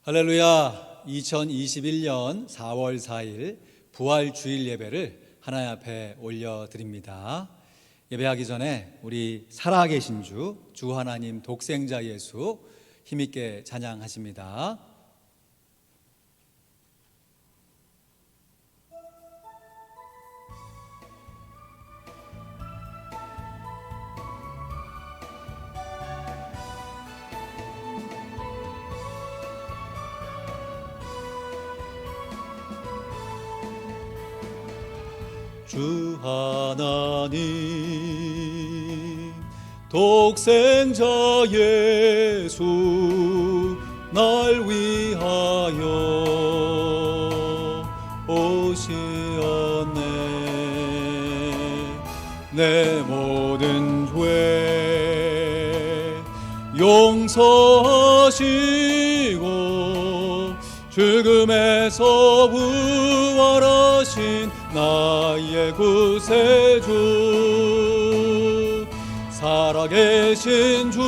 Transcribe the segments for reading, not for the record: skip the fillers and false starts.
할렐루야. 2021년 4월 4일 부활주일 예배를 하나님 앞에 올려드립니다. 예배하기 전에 우리 살아계신 주 하나님 독생자 예수 힘있게 찬양하십니다. 주 하나님 독생자 예수 날 위하여 오시었네. 내 모든 죄 용서하시고 죽음에서 부활하신 나의 구세주 살아계신 주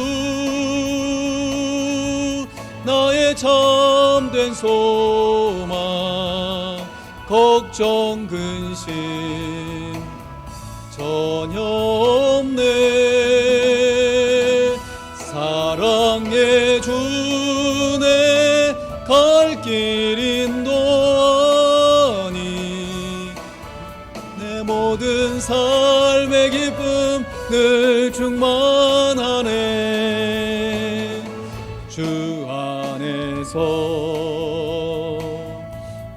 나의 참된 소망 걱정 근심 전혀 없네. 사랑의 주 내 갈 길 인도하니 내 모든 삶의 기쁨 늘 충만하네. 주 안에서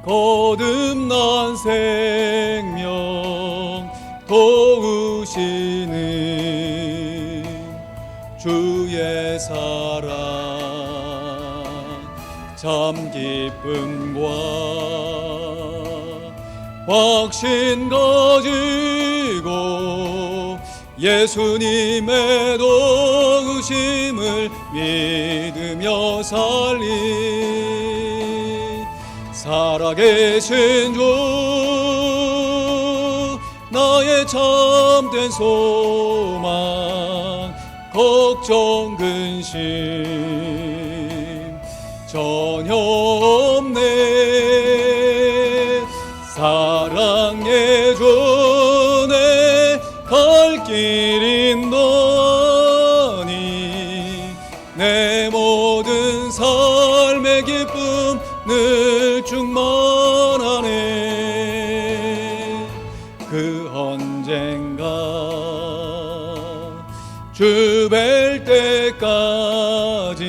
거듭난 생명 도우시는 주의 사랑 참 기쁨과 확신 가지고 예수님의 도우심을 믿으며 살리. 살아계신 주 나의 참된 소망 걱정 근심 전혀 없네. 사랑의 주 내 갈 길 인도하니 내 모든 삶의 기쁨 늘 충만하네. 그 언젠가 주 뵐 때까지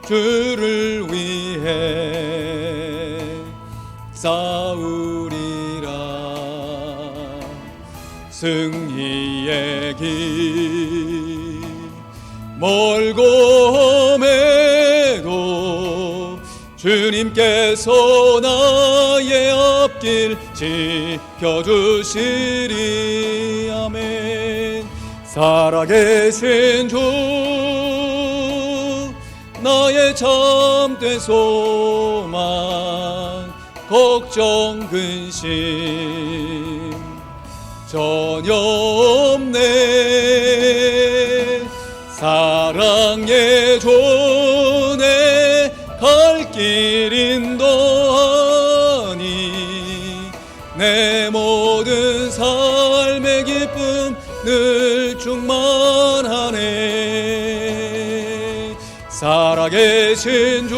주를 위해 싸우리라. 승리의 길 멀고 험해도 주님께서 나의 앞길 지켜주시리. 아멘. 살아계신 주 나의 참된 소망 걱정 근심 전혀 없네. 사랑의 주 내 갈 길 인도하니 내 모든 삶의 기쁨 늘 충만하네. 살아계신 주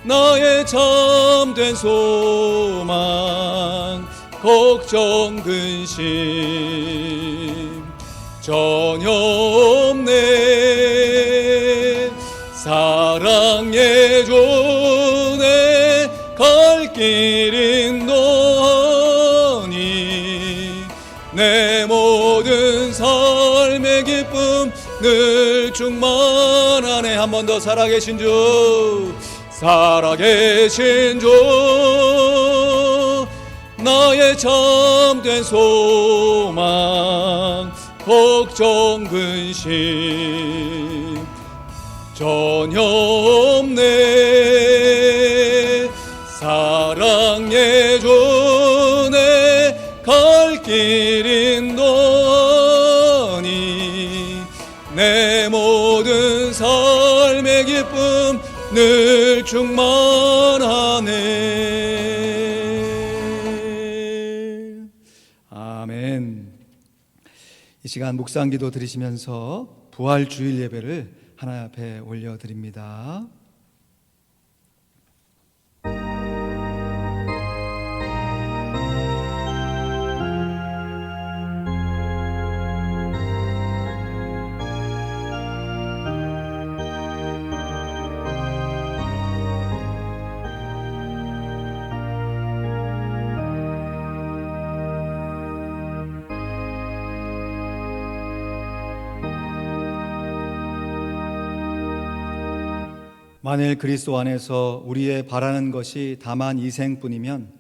나의 참된 소망 걱정 근심 전혀 없네. 사랑의 주 내 갈 길 인도하니 내 모든 삶의 기쁨 늘 충만하네. 한 번 더. 살아계신 주 살아계신 주 나의 참된 소망 걱정 근심 전혀 없네. 사랑의 주 내 갈 길 인도하니 내 모든 삶의 은혜 기쁨 늘 충만하네. 아멘. 이 시간 묵상기도 드리시면서 부활주일 예배를 하나님 앞에 올려드립니다. 만일 그리스도 안에서 우리의 바라는 것이 다만 이 생뿐이면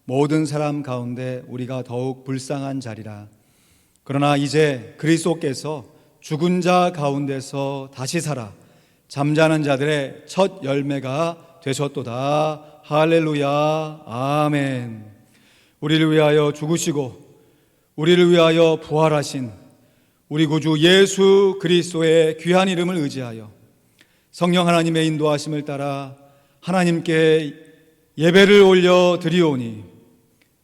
모든 사람 가운데 우리가 더욱 불쌍한 자리라. 그러나 이제 그리스도께서 죽은 자 가운데서 다시 살아 잠자는 자들의 첫 열매가 되셨도다. 할렐루야. 아멘. 우리를 위하여 죽으시고 우리를 위하여 부활하신 우리 구주 예수 그리스도의 귀한 이름을 의지하여 성령 하나님의 인도하심을 따라 하나님께 예배를 올려 드리오니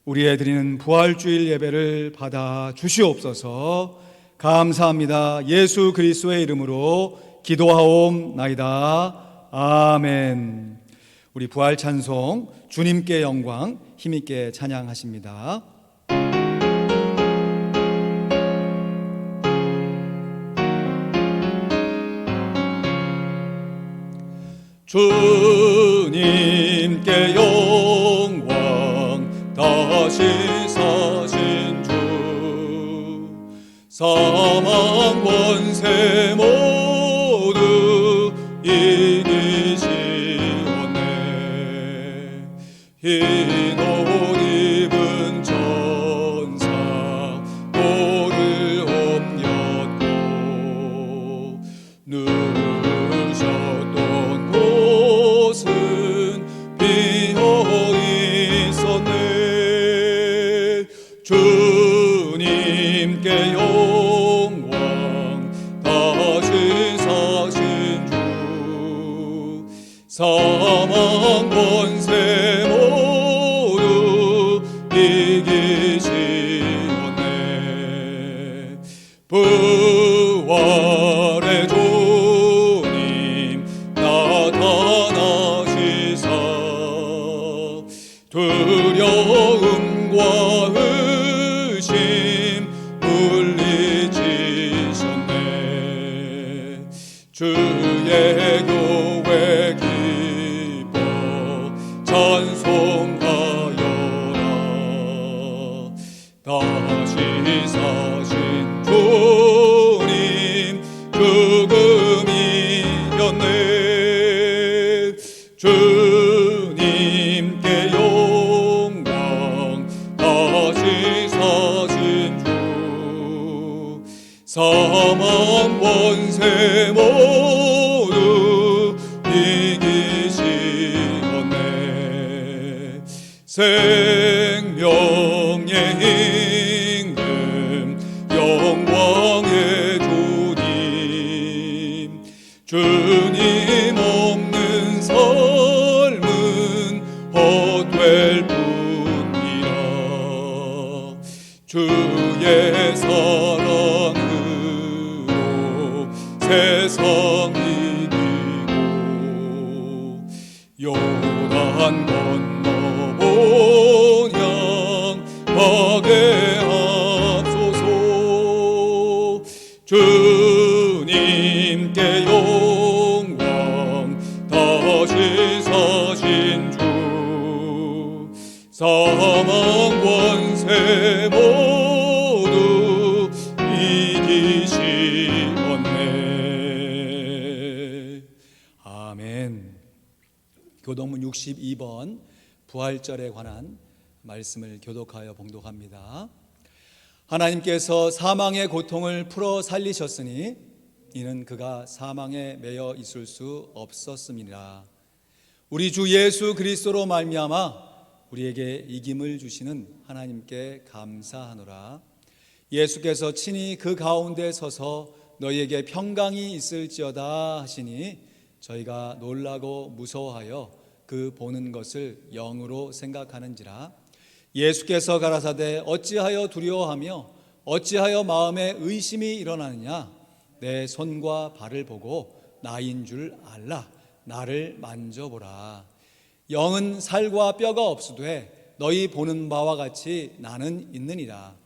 우리의 드리는 부활주일 예배를 받아 주시옵소서. 감사합니다. 예수 그리스도의 이름으로 기도하옵나이다. 아멘. 우리 부활 찬송 주님께 영광 힘있게 찬양하십니다. 주님께 영광 다시 사신 주 사망 권세 모두 이기시었네. 흰 옷 입은 천사 돌을 옮겼고 누우셨던 곳은 비어있었네. 주님께 영광 다시 사신 주 사망 권세 모두 이기시었네. 부활의 주님 나타나시사 두려움과 의심 물리치셨네. 주의 교회 기뻐 찬송하여라. 다시 사신 주님 죽음 이겼네. 주님께 영광 다시 사신 주 사망 권세 모두 이기시었네. 생명의 임금 영광의 주님 주님 없는 삶은 헛될 뿐이라. 주의 사랑으로 세상 이기고 요단 건너 본향 가게 하소서. 주님께 영광 다시 사신 주 사망 권세 모두 이기시었네. 아멘. 교동문 62번 부활절에 관한 말씀을 교독하여 봉독합니다. 하나님께서 사망의 고통을 풀어 살리셨으니 이는 그가 사망에 매여 있을 수 없었음이라. 우리 주 예수 그리스도로 말미암아 우리에게 이김을 주시는 하나님께 감사하노라. 예수께서 친히 그 가운데 서서 너희에게 평강이 있을지어다 하시니 저희가 놀라고 무서워하여 그 보는 것을 영으로 생각하는지라. 예수께서 가라사대 어찌하여 두려워하며 어찌하여 마음에 의심이 일어나느냐. 내 손과 발을 보고 나인 줄 알라. 나를 만져보라. 영은 살과 뼈가 없으되 너희 보는 바와 같이 나는 있느니라.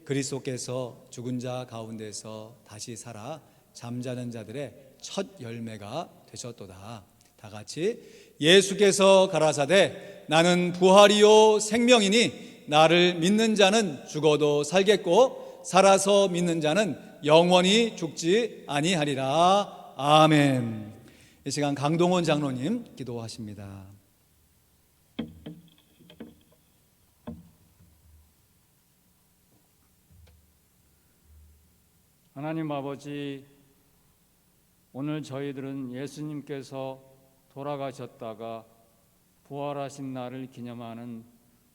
그리스도께서 죽은 자 가운데서 다시 살아 잠자는 자들의 첫 열매가 되셨도다. 다 같이 예수께서 가라사대 나는 부활이요 생명이니 나를 믿는 자는 죽어도 살겠고 살아서 믿는 자는 영원히 죽지 아니하리라. 아멘. 이 시간 강동원 장로님 기도하십니다. 하나님 아버지, 오늘 저희들은 예수님께서 돌아가셨다가 부활하신 날을 기념하는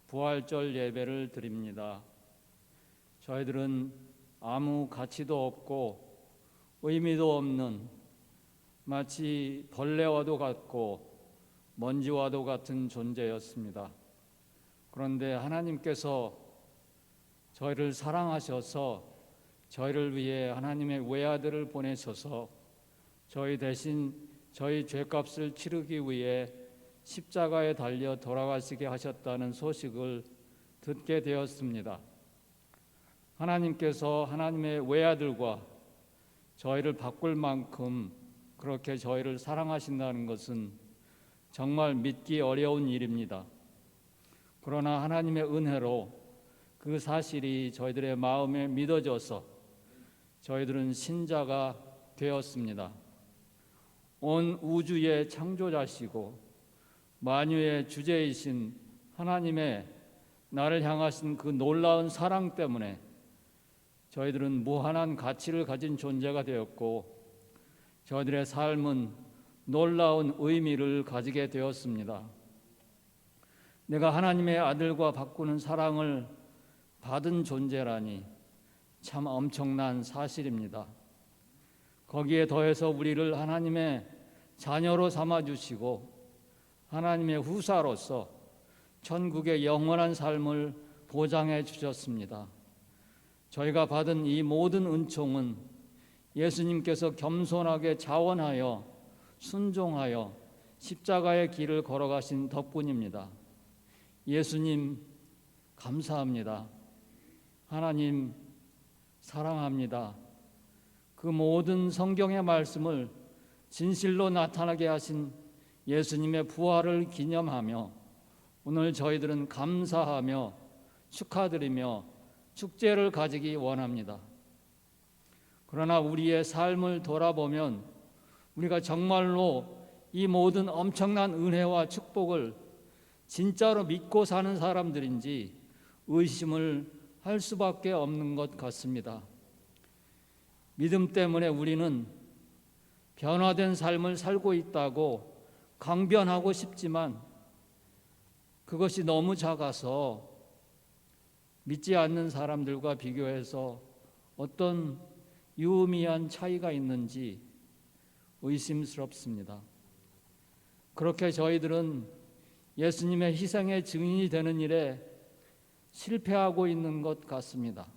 부활절 예배를 드립니다. 저희들은 아무 가치도 없고 의미도 없는 마치 벌레와도 같고 먼지와도 같은 존재였습니다. 그런데 하나님께서 저희를 사랑하셔서 저희를 위해 하나님의 외아들을 보내셔서 저희 대신 저희 죄값을 치르기 위해 십자가에 달려 돌아가시게 하셨다는 소식을 듣게 되었습니다. 하나님께서 하나님의 외아들과 저희를 바꿀 만큼 그렇게 저희를 사랑하신다는 것은 정말 믿기 어려운 일입니다. 그러나 하나님의 은혜로 그 사실이 저희들의 마음에 믿어져서 저희들은 신자가 되었습니다. 온 우주의 창조자시고 만유의 주제이신 하나님의 나를 향하신 그 놀라운 사랑 때문에 저희들은 무한한 가치를 가진 존재가 되었고 저희들의 삶은 놀라운 의미를 가지게 되었습니다. 내가 하나님의 아들과 바꾸는 사랑을 받은 존재라니 참 엄청난 사실입니다. 거기에 더해서 우리를 하나님의 자녀로 삼아주시고 하나님의 후사로서 천국의 영원한 삶을 보장해 주셨습니다. 저희가 받은 이 모든 은총은 예수님께서 겸손하게 자원하여 순종하여 십자가의 길을 걸어가신 덕분입니다. 예수님 감사합니다. 하나님 사랑합니다. 그 모든 성경의 말씀을 진실로 나타나게 하신 예수님의 부활을 기념하며 오늘 저희들은 감사하며 축하드리며 축제를 가지기 원합니다. 그러나 우리의 삶을 돌아보면 우리가 정말로 이 모든 엄청난 은혜와 축복을 진짜로 믿고 사는 사람들인지 의심을 할 수밖에 없는 것 같습니다. 믿음 때문에 우리는 변화된 삶을 살고 있다고 강변하고 싶지만 그것이 너무 작아서 믿지 않는 사람들과 비교해서 어떤 유의미한 차이가 있는지 의심스럽습니다. 그렇게 저희들은 예수님의 희생의 증인이 되는 일에 실패하고 있는 것 같습니다.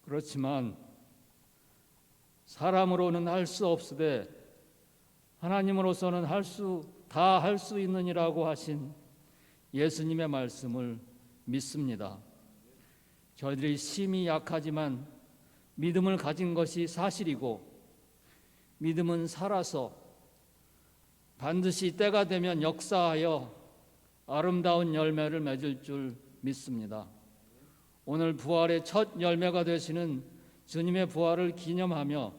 그렇지만 사람으로는 할 수 없으되 하나님으로서는 다 할 수 있느니라고 하신 예수님의 말씀을 믿습니다. 저희들이 심히 약하지만 믿음을 가진 것이 사실이고 믿음은 살아서 반드시 때가 되면 역사하여 아름다운 열매를 맺을 줄 믿습니다. 오늘 부활의 첫 열매가 되시는 주님의 부활을 기념하며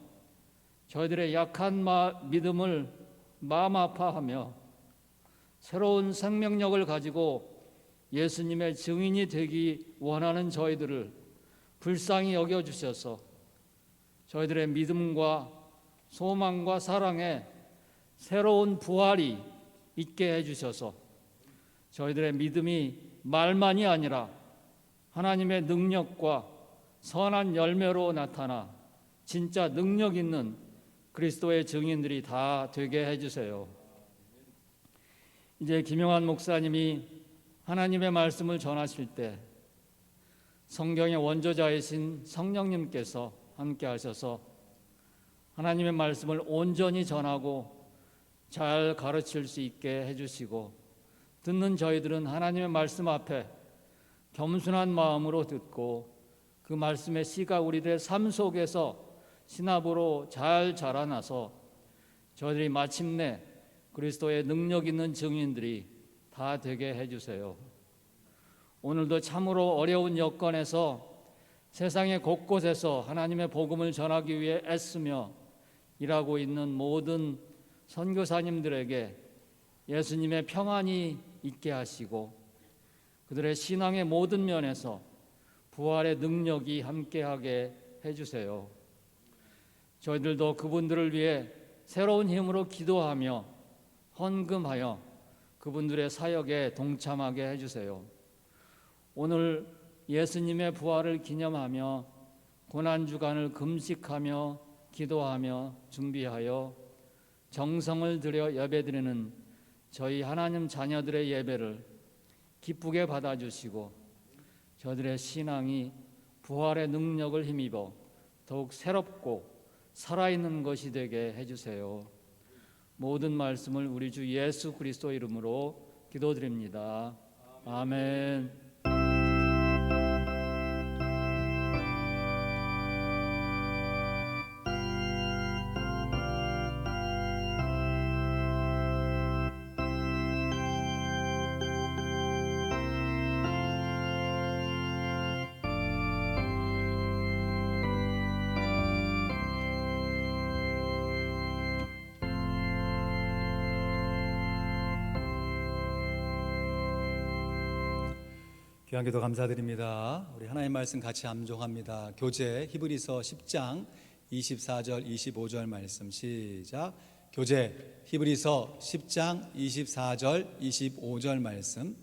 저희들의 약한 믿음을 마음 아파하며 새로운 생명력을 가지고 예수님의 증인이 되기 원하는 저희들을 불쌍히 여겨주셔서 저희들의 믿음과 소망과 사랑에 새로운 부활이 있게 해주셔서 저희들의 믿음이 말만이 아니라 하나님의 능력과 선한 열매로 나타나 진짜 능력 있는 그리스도의 증인들이 다 되게 해주세요. 이제 김용환 목사님이 하나님의 말씀을 전하실 때 성경의 원조자이신 성령님께서 함께 하셔서 하나님의 말씀을 온전히 전하고 잘 가르칠 수 있게 해주시고, 듣는 저희들은 하나님의 말씀 앞에 겸손한 마음으로 듣고 그 말씀의 씨가 우리들의 삶 속에서 신압으로 잘 자라나서 저희들이 마침내 그리스도의 능력 있는 증인들이 다 되게 해주세요. 오늘도 참으로 어려운 여건에서 세상의 곳곳에서 하나님의 복음을 전하기 위해 애쓰며 일하고 있는 모든 선교사님들에게 예수님의 평안이 있게 하시고 그들의 신앙의 모든 면에서 부활의 능력이 함께하게 해주세요. 저희들도 그분들을 위해 새로운 힘으로 기도하며 헌금하여 그분들의 사역에 동참하게 해주세요. 오늘 예수님의 부활을 기념하며 고난주간을 금식하며 기도하며 준비하여 정성을 들여 예배드리는 저희 하나님 자녀들의 예배를 기쁘게 받아주시고 저들의 신앙이 부활의 능력을 힘입어 더욱 새롭고 살아있는 것이 되게 해주세요. 모든 말씀을 우리 주 예수 그리스도 이름으로 기도드립니다. 아멘. 귀한 기도 감사드립니다. 우리 하나님 말씀 같이 암송합니다. 교재 히브리서 10장 24절 25절 말씀 시작. 교재 히브리서 10장 24절 25절 말씀.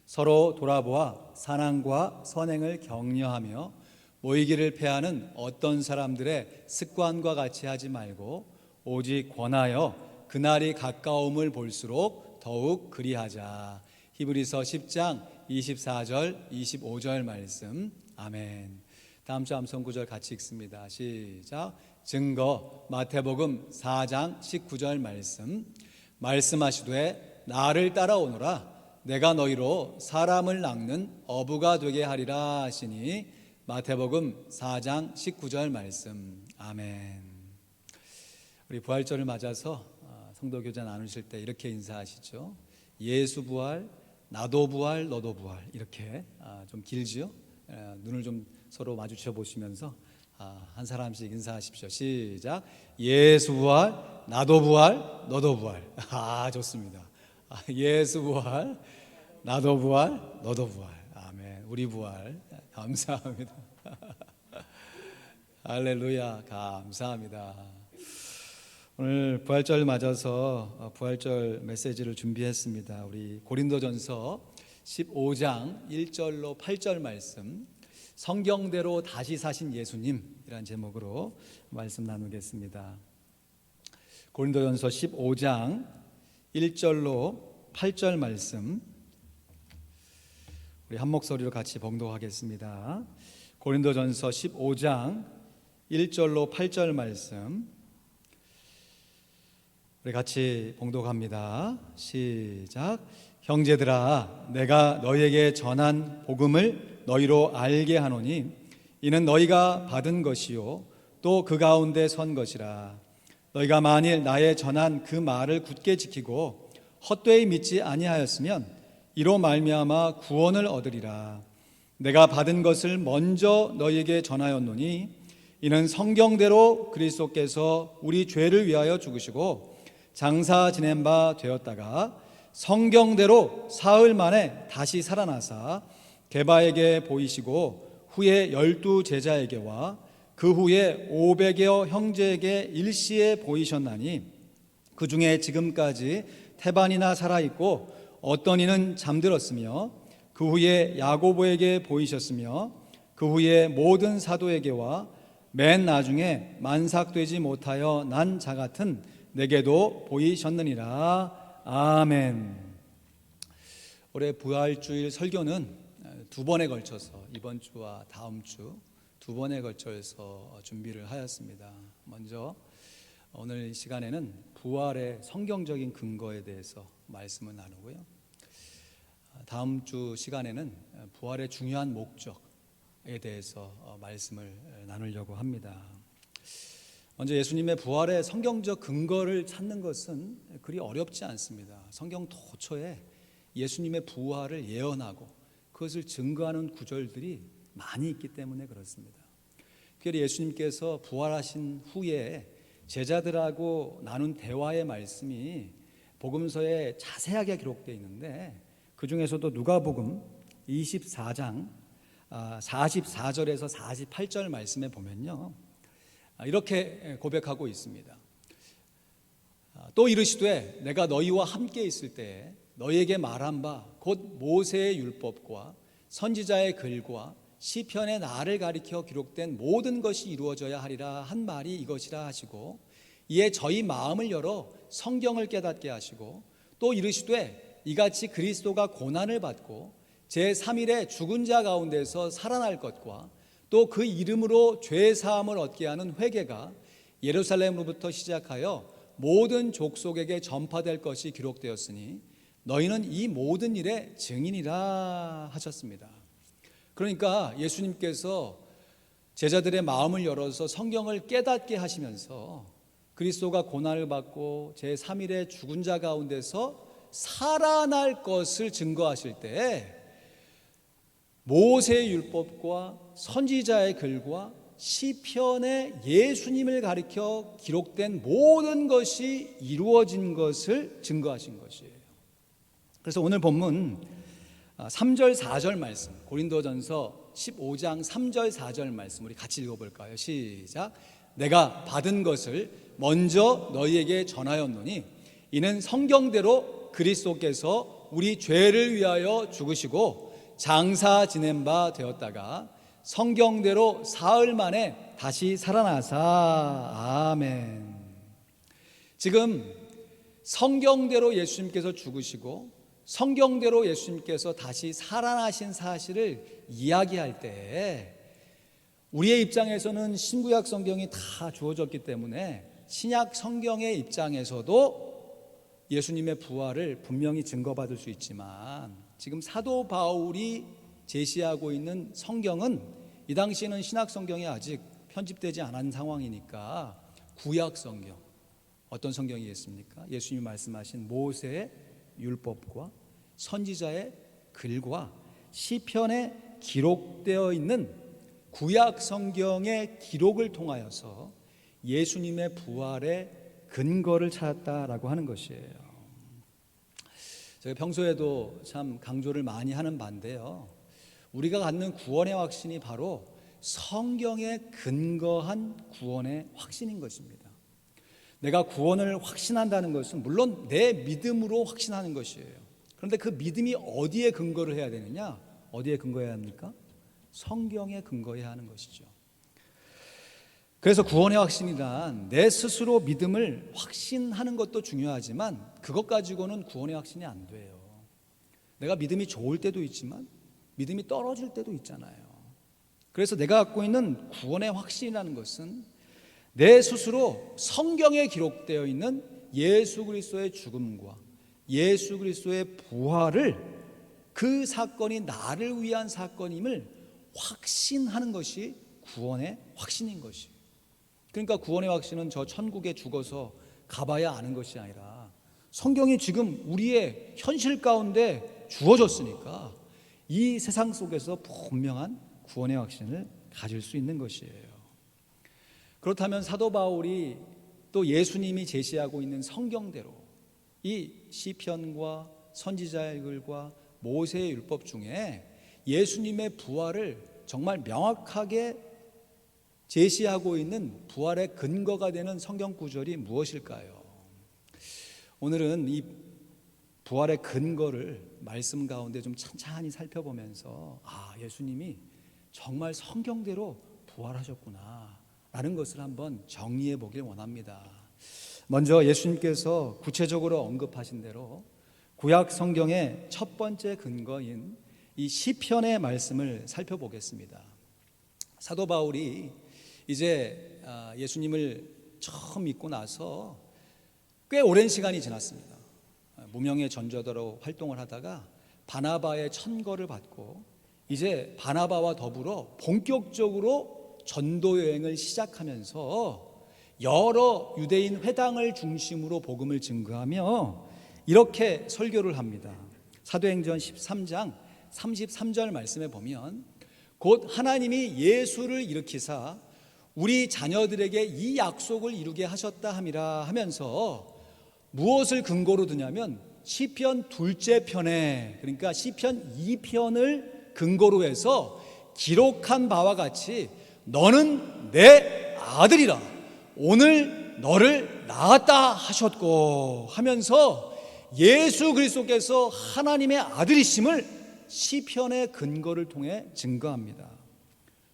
서로 돌아보아 사랑과 선행을 격려하며 모이기를 패하는 어떤 사람들의 습관과 같이 하지 말고 오직 권하여 그날이 가까움을 볼수록 더욱 그리하자. 히브리서 10장 24절 25절 말씀. 아멘. 다음 주 암송 구절 같이 읽습니다. 시작. 증거 마태복음 4장 19절 말씀. 말씀하시되 나를 따라오너라 내가 너희로 사람을 낚는 어부가 되게 하리라 하시니. 마태복음 4장 19절 말씀. 아멘. 우리 부활절을 맞아서 성도교제 나누실 때 이렇게 인사하시죠. 예수 부활, 나도 부활, 너도 부활. 이렇게 좀 길지요? 눈을 좀 서로 마주쳐 보시면서 한 사람씩 인사하십시오. 시작. 예수 부활, 나도 부활, 너도 부활. 좋습니다. 예수 부활, 나도 부활, 너도 부활. 아멘. 우리 부활. 감사합니다. 할렐루야. 감사합니다. 오늘 부활절 맞아서 부활절 메시지를 준비했습니다. 우리 고린도전서 15장 1절로 8절 말씀, 성경대로 다시 사신 예수님이라는 제목으로 말씀 나누겠습니다. 고린도전서 15장 1절로 8절 말씀, 우리 한 목소리로 같이 봉독하겠습니다. 고린도전서 15장 1절로 8절 말씀 우리 같이 봉독합니다. 시작. 형제들아, 내가 너희에게 전한 복음을 너희로 알게 하노니 이는 너희가 받은 것이요 또 그 가운데 선 것이라. 너희가 만일 나의 전한 그 말을 굳게 지키고 헛되이 믿지 아니하였으면 이로 말미암아 구원을 얻으리라. 내가 받은 것을 먼저 너희에게 전하였노니 이는 성경대로 그리스도께서 우리 죄를 위하여 죽으시고 장사 지낸 바 되었다가 성경대로 사흘 만에 다시 살아나사 게바에게 보이시고 후에 12 제자에게와 그 후에 500여 형제에게 일시에 보이셨나니 그 중에 지금까지 태반이나 살아있고 어떤 이는 잠들었으며 그 후에 야고보에게 보이셨으며 그 후에 모든 사도에게와 맨 나중에 만삭되지 못하여 난 자 같은 내게도 보이셨느니라. 아멘. 올해 부활주일 설교는 두 번에 걸쳐서, 이번 주와 다음 주 두 번에 걸쳐서 준비를 하였습니다. 먼저 오늘 시간에는 부활의 성경적인 근거에 대해서 말씀을 나누고요, 다음 주 시간에는 부활의 중요한 목적에 대해서 말씀을 나누려고 합니다. 먼저 예수님의 부활의 성경적 근거를 찾는 것은 그리 어렵지 않습니다. 성경 도처에 예수님의 부활을 예언하고 그것을 증거하는 구절들이 많이 있기 때문에 그렇습니다. 특별히 예수님께서 부활하신 후에 제자들하고 나눈 대화의 말씀이 복음서에 자세하게 기록되어 있는데, 그 중에서도 누가복음 24장 44절에서 48절 말씀에 보면요, 이렇게 고백하고 있습니다. 또 이르시되 내가 너희와 함께 있을 때에 너희에게 말한 바 곧 모세의 율법과 선지자의 글과 시편의 나를 가리켜 기록된 모든 것이 이루어져야 하리라 한 말이 이것이라 하시고, 이에 저희 마음을 열어 성경을 깨닫게 하시고, 또 이르시되 이같이 그리스도가 고난을 받고 제3일에 죽은 자 가운데서 살아날 것과 또 그 이름으로 죄 사함을 얻게 하는 회개가 예루살렘으로부터 시작하여 모든 족속에게 전파될 것이 기록되었으니 너희는 이 모든 일의 증인이라 하셨습니다. 그러니까 예수님께서 제자들의 마음을 열어서 성경을 깨닫게 하시면서 그리스도가 고난을 받고 제3일에 죽은 자 가운데서 살아날 것을 증거하실 때 모세의 율법과 선지자의 글과 시편에 예수님을 가리켜 기록된 모든 것이 이루어진 것을 증거하신 것이에요. 그래서 오늘 본문 3절 4절 말씀, 고린도전서 15장 3절 4절 말씀 우리 같이 읽어볼까요? 시작. 내가 받은 것을 먼저 너희에게 전하였노니 이는 성경대로 그리스도께서 우리 죄를 위하여 죽으시고 장사 지낸 바 되었다가 성경대로 사흘 만에 다시 살아나사. 아멘. 지금 성경대로 예수님께서 죽으시고 성경대로 예수님께서 다시 살아나신 사실을 이야기할 때 우리의 입장에서는 신구약 성경이 다 주어졌기 때문에 신약 성경의 입장에서도 예수님의 부활을 분명히 증거받을 수 있지만, 지금 사도 바울이 제시하고 있는 성경은 이 당시에는 신약 성경이 아직 편집되지 않은 상황이니까 구약 성경, 어떤 성경이겠습니까? 예수님이 말씀하신 모세의 율법과 선지자의 글과 시편에 기록되어 있는 구약 성경의 기록을 통하여서 예수님의 부활의 근거를 찾았다라고 하는 것이에요. 제가 평소에도 참 강조를 많이 하는 바인데요, 우리가 갖는 구원의 확신이 바로 성경에 근거한 구원의 확신인 것입니다. 내가 구원을 확신한다는 것은 물론 내 믿음으로 확신하는 것이에요. 그런데 그 믿음이 어디에 근거를 해야 되느냐? 어디에 근거해야 합니까? 성경에 근거해야 하는 것이죠. 그래서 구원의 확신이란 내 스스로 믿음을 확신하는 것도 중요하지만 그것 가지고는 구원의 확신이 안 돼요. 내가 믿음이 좋을 때도 있지만 믿음이 떨어질 때도 있잖아요. 그래서 내가 갖고 있는 구원의 확신이라는 것은 내 스스로 성경에 기록되어 있는 예수 그리스도의 죽음과 예수 그리스도의 부활을, 그 사건이 나를 위한 사건임을 확신하는 것이 구원의 확신인 것이에요. 그러니까 구원의 확신은 저 천국에 죽어서 가봐야 아는 것이 아니라 성경이 지금 우리의 현실 가운데 주어졌으니까 이 세상 속에서 분명한 구원의 확신을 가질 수 있는 것이에요. 그렇다면 사도 바울이 또 예수님이 제시하고 있는 성경대로 이 시편과 선지자의 글과 모세의 율법 중에 예수님의 부활을 정말 명확하게 제시하고 있는 부활의 근거가 되는 성경 구절이 무엇일까요? 오늘은 이 부활의 근거를 말씀 가운데 좀 찬찬히 살펴보면서 예수님이 정말 성경대로 부활하셨구나 라는 것을 한번 정리해 보길 원합니다. 먼저 예수님께서 구체적으로 언급하신 대로 구약 성경의 첫 번째 근거인 이 시편의 말씀을 살펴보겠습니다. 사도 바울이 이제 예수님을 처음 믿고 나서 꽤 오랜 시간이 지났습니다. 무명의 전도자로 활동을 하다가 바나바의 천거를 받고 이제 바나바와 더불어 본격적으로 전도 여행을 시작하면서 여러 유대인 회당을 중심으로 복음을 증거하며 이렇게 설교를 합니다. 사도행전 13장 33절 말씀에 보면 곧 하나님이 예수를 일으키사 우리 자녀들에게 이 약속을 이루게 하셨다 함이라 하면서 무엇을 근거로 두냐면 시편 둘째 편에, 그러니까 시편 2편을 근거로 해서 기록한 바와 같이 너는 내 아들이라 오늘 너를 낳았다 하셨고 하면서 예수 그리스도께서 하나님의 아들이심을 시편의 근거를 통해 증거합니다.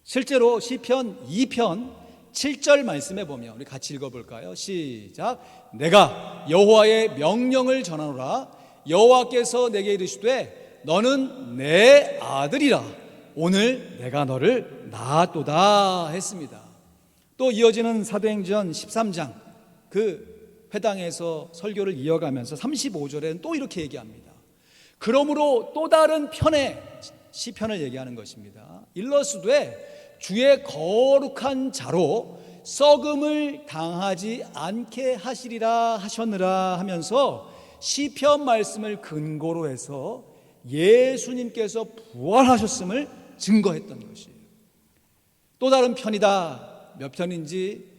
실제로 시편 2편 7절 말씀에 보면 우리 같이 읽어볼까요? 시작. 내가 여호와의 명령을 전하노라. 여호와께서 내게 이르시되 너는 내 아들이라 오늘 내가 너를 낳았도다 했습니다. 또 이어지는 사도행전 13장 그 회당에서 설교를 이어가면서 35절에는 또 이렇게 얘기합니다. 그러므로 또 다른 편의 시편을 얘기하는 것입니다. 일러스되 주의 거룩한 자로 썩음을 당하지 않게 하시리라 하셨느라 하면서 시편 말씀을 근거로 해서 예수님께서 부활하셨음을 증거했던 것이에요. 또 다른 편이다. 몇 편인지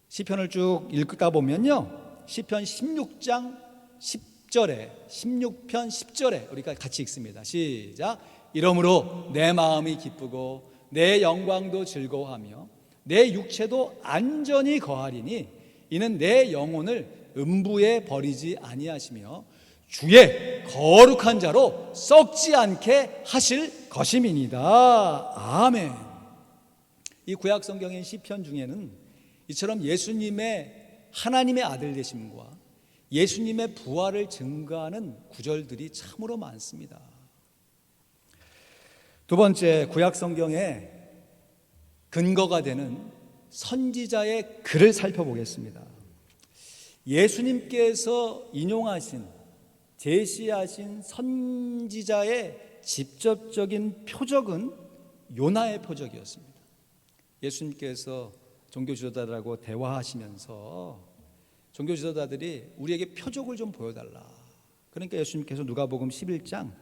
시편을 쭉 읽다 보면요, 시편 16장 10절에 16편 10절에 우리가 같이 읽습니다. 시작. 이러므로 내 마음이 기쁘고 내 영광도 즐거워하며 내 육체도 안전히 거하리니 이는 내 영혼을 음부에 버리지 아니하시며 주의 거룩한 자로 썩지 않게 하실 것임이니이다. 아멘. 이 구약 성경의 시편 중에는 이처럼 예수님의 하나님의 아들 되심과 예수님의 부활을 증거하는 구절들이 참으로 많습니다. 두 번째, 구약 성경의 근거가 되는 선지자의 글을 살펴보겠습니다. 예수님께서 인용하신, 제시하신 선지자의 직접적인 표적은 요나의 표적이었습니다. 예수님께서 종교 지도자들하고 대화하시면서 종교 지도자들이 우리에게 표적을 좀 보여달라. 그러니까 예수님께서 누가복음 11장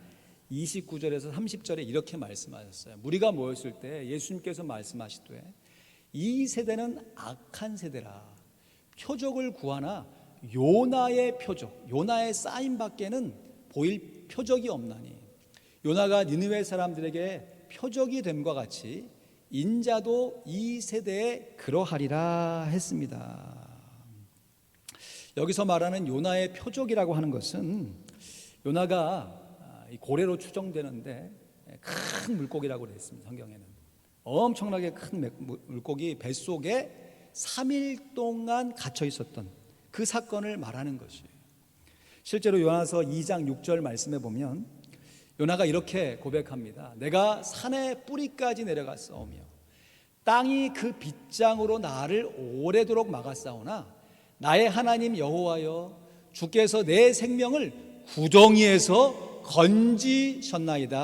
29절에서 30절에 이렇게 말씀하셨어요. 무리가 모였을 때 예수님께서 말씀하시되 이 세대는 악한 세대라. 표적을 구하나 요나의 표적, 요나의 사인밖에는 보일 표적이 없나니 요나가 니느웨 사람들에게 표적이 됨과 같이 인자도 이 세대에 그러하리라 했습니다. 여기서 말하는 요나의 표적이라고 하는 것은 요나가 고래로 추정되는데 큰 물고기라고 그랬습니다. 성경에는 엄청나게 큰 물고기 뱃속에 3일 동안 갇혀 있었던 그 사건을 말하는 것이에요. 실제로 요나서 2장 6절 말씀에 보면 요나가 이렇게 고백합니다. 내가 산의 뿌리까지 내려갔사오며 땅이 그 빗장으로 나를 오래도록 막았사오나 나의 하나님 여호와여 주께서 내 생명을 구덩이에서 건지셨나이다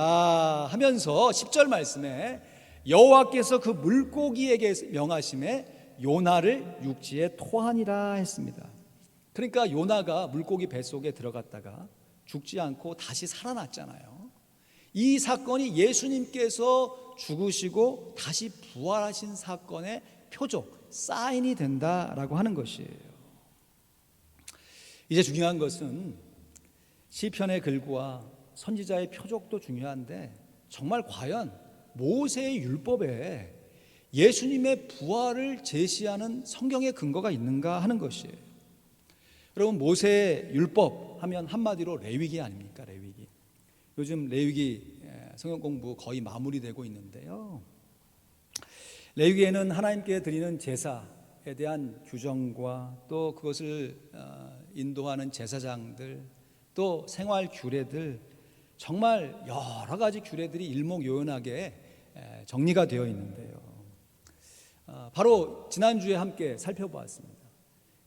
하면서 10절 말씀에 여호와께서 그 물고기에게 명하심에 요나를 육지에 토하니라 했습니다. 그러니까 요나가 물고기 뱃속에 들어갔다가 죽지 않고 다시 살아났잖아요. 이 사건이 예수님께서 죽으시고 다시 부활하신 사건의 표적, 사인이 된다라고 하는 것이에요. 이제 중요한 것은 시편의 글과 선지자의 표적도 중요한데 정말 과연 모세의 율법에 예수님의 부활을 제시하는 성경의 근거가 있는가 하는 것이에요. 여러분, 모세의 율법 하면 한마디로 레위기 아닙니까? 레위기. 요즘 레위기 성경 공부 거의 마무리되고 있는데요. 레위기에는 하나님께 드리는 제사에 대한 규정과 또 그것을 인도하는 제사장들, 또 생활 규례들, 정말 여러 가지 규례들이 일목요연하게 정리가 되어 있는데요. 바로 지난주에 함께 살펴보았습니다.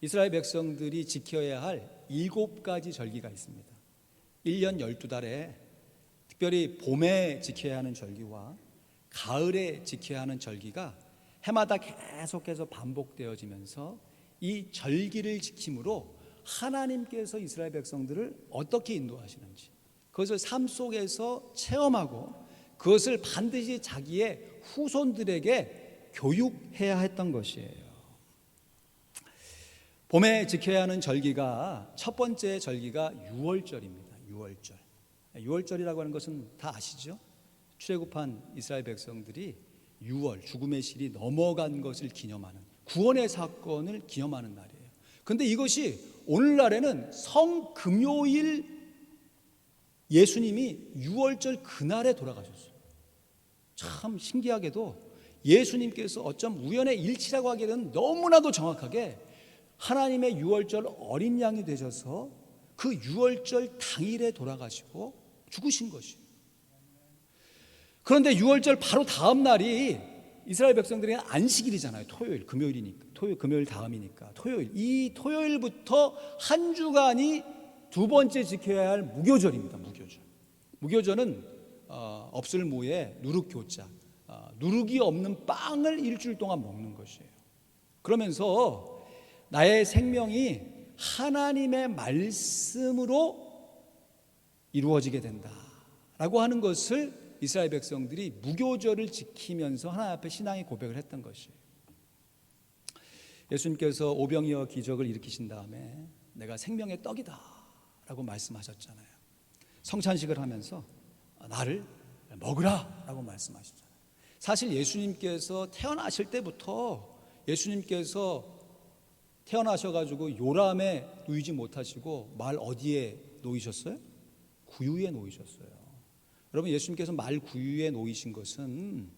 이스라엘 백성들이 지켜야 할 7가지 절기가 있습니다. 1년 12달에 특별히 봄에 지켜야 하는 절기와 가을에 지켜야 하는 절기가 해마다 계속해서 반복되어지면서 이 절기를 지킴으로 하나님께서 이스라엘 백성들을 어떻게 인도하시는지 그것을 삶 속에서 체험하고 그것을 반드시 자기의 후손들에게 교육해야 했던 것이에요. 봄에 지켜야 하는 절기가 첫 번째 절기가 유월절입니다. 유월절. 유월절이라고 하는 것은 다 아시죠? 출애굽한 이스라엘 백성들이 유월, 죽음의 실이 넘어간 것을 기념하는 구원의 사건을 기념하는 날이에요. 그런데 이것이 오늘날에는 성금요일 예수님이 유월절 그날에 돌아가셨어요. 참 신기하게도 예수님께서 어쩜 우연의 일치라고 하기에는 너무나도 정확하게 하나님의 유월절 어린 양이 되셔서 그 유월절 당일에 돌아가시고 죽으신 것이에요. 그런데 유월절 바로 다음 날이 이스라엘 백성들에게 안식일이잖아요. 토요일, 금요일이니까. 금요일 다음이니까. 토요일. 이 토요일부터 한 주간이 두 번째 지켜야 할 무교절입니다. 무교절. 무교절은 없을 무에 누룩교자. 누룩이 없는 빵을 일주일 동안 먹는 것이에요. 그러면서 나의 생명이 하나님의 말씀으로 이루어지게 된다라고 하는 것을 이스라엘 백성들이 무교절을 지키면서 하나님 앞에 신앙의 고백을 했던 것이에요. 예수님께서 오병이어 기적을 일으키신 다음에 내가 생명의 떡이다 라고 말씀하셨잖아요. 성찬식을 하면서 나를 먹으라 라고 말씀하셨잖아요. 사실 예수님께서 태어나실 때부터 예수님께서 태어나셔가지고 요람에 누이지 못하시고 말 어디에 놓이셨어요? 구유에 놓이셨어요. 여러분, 예수님께서 말 구유에 놓이신 것은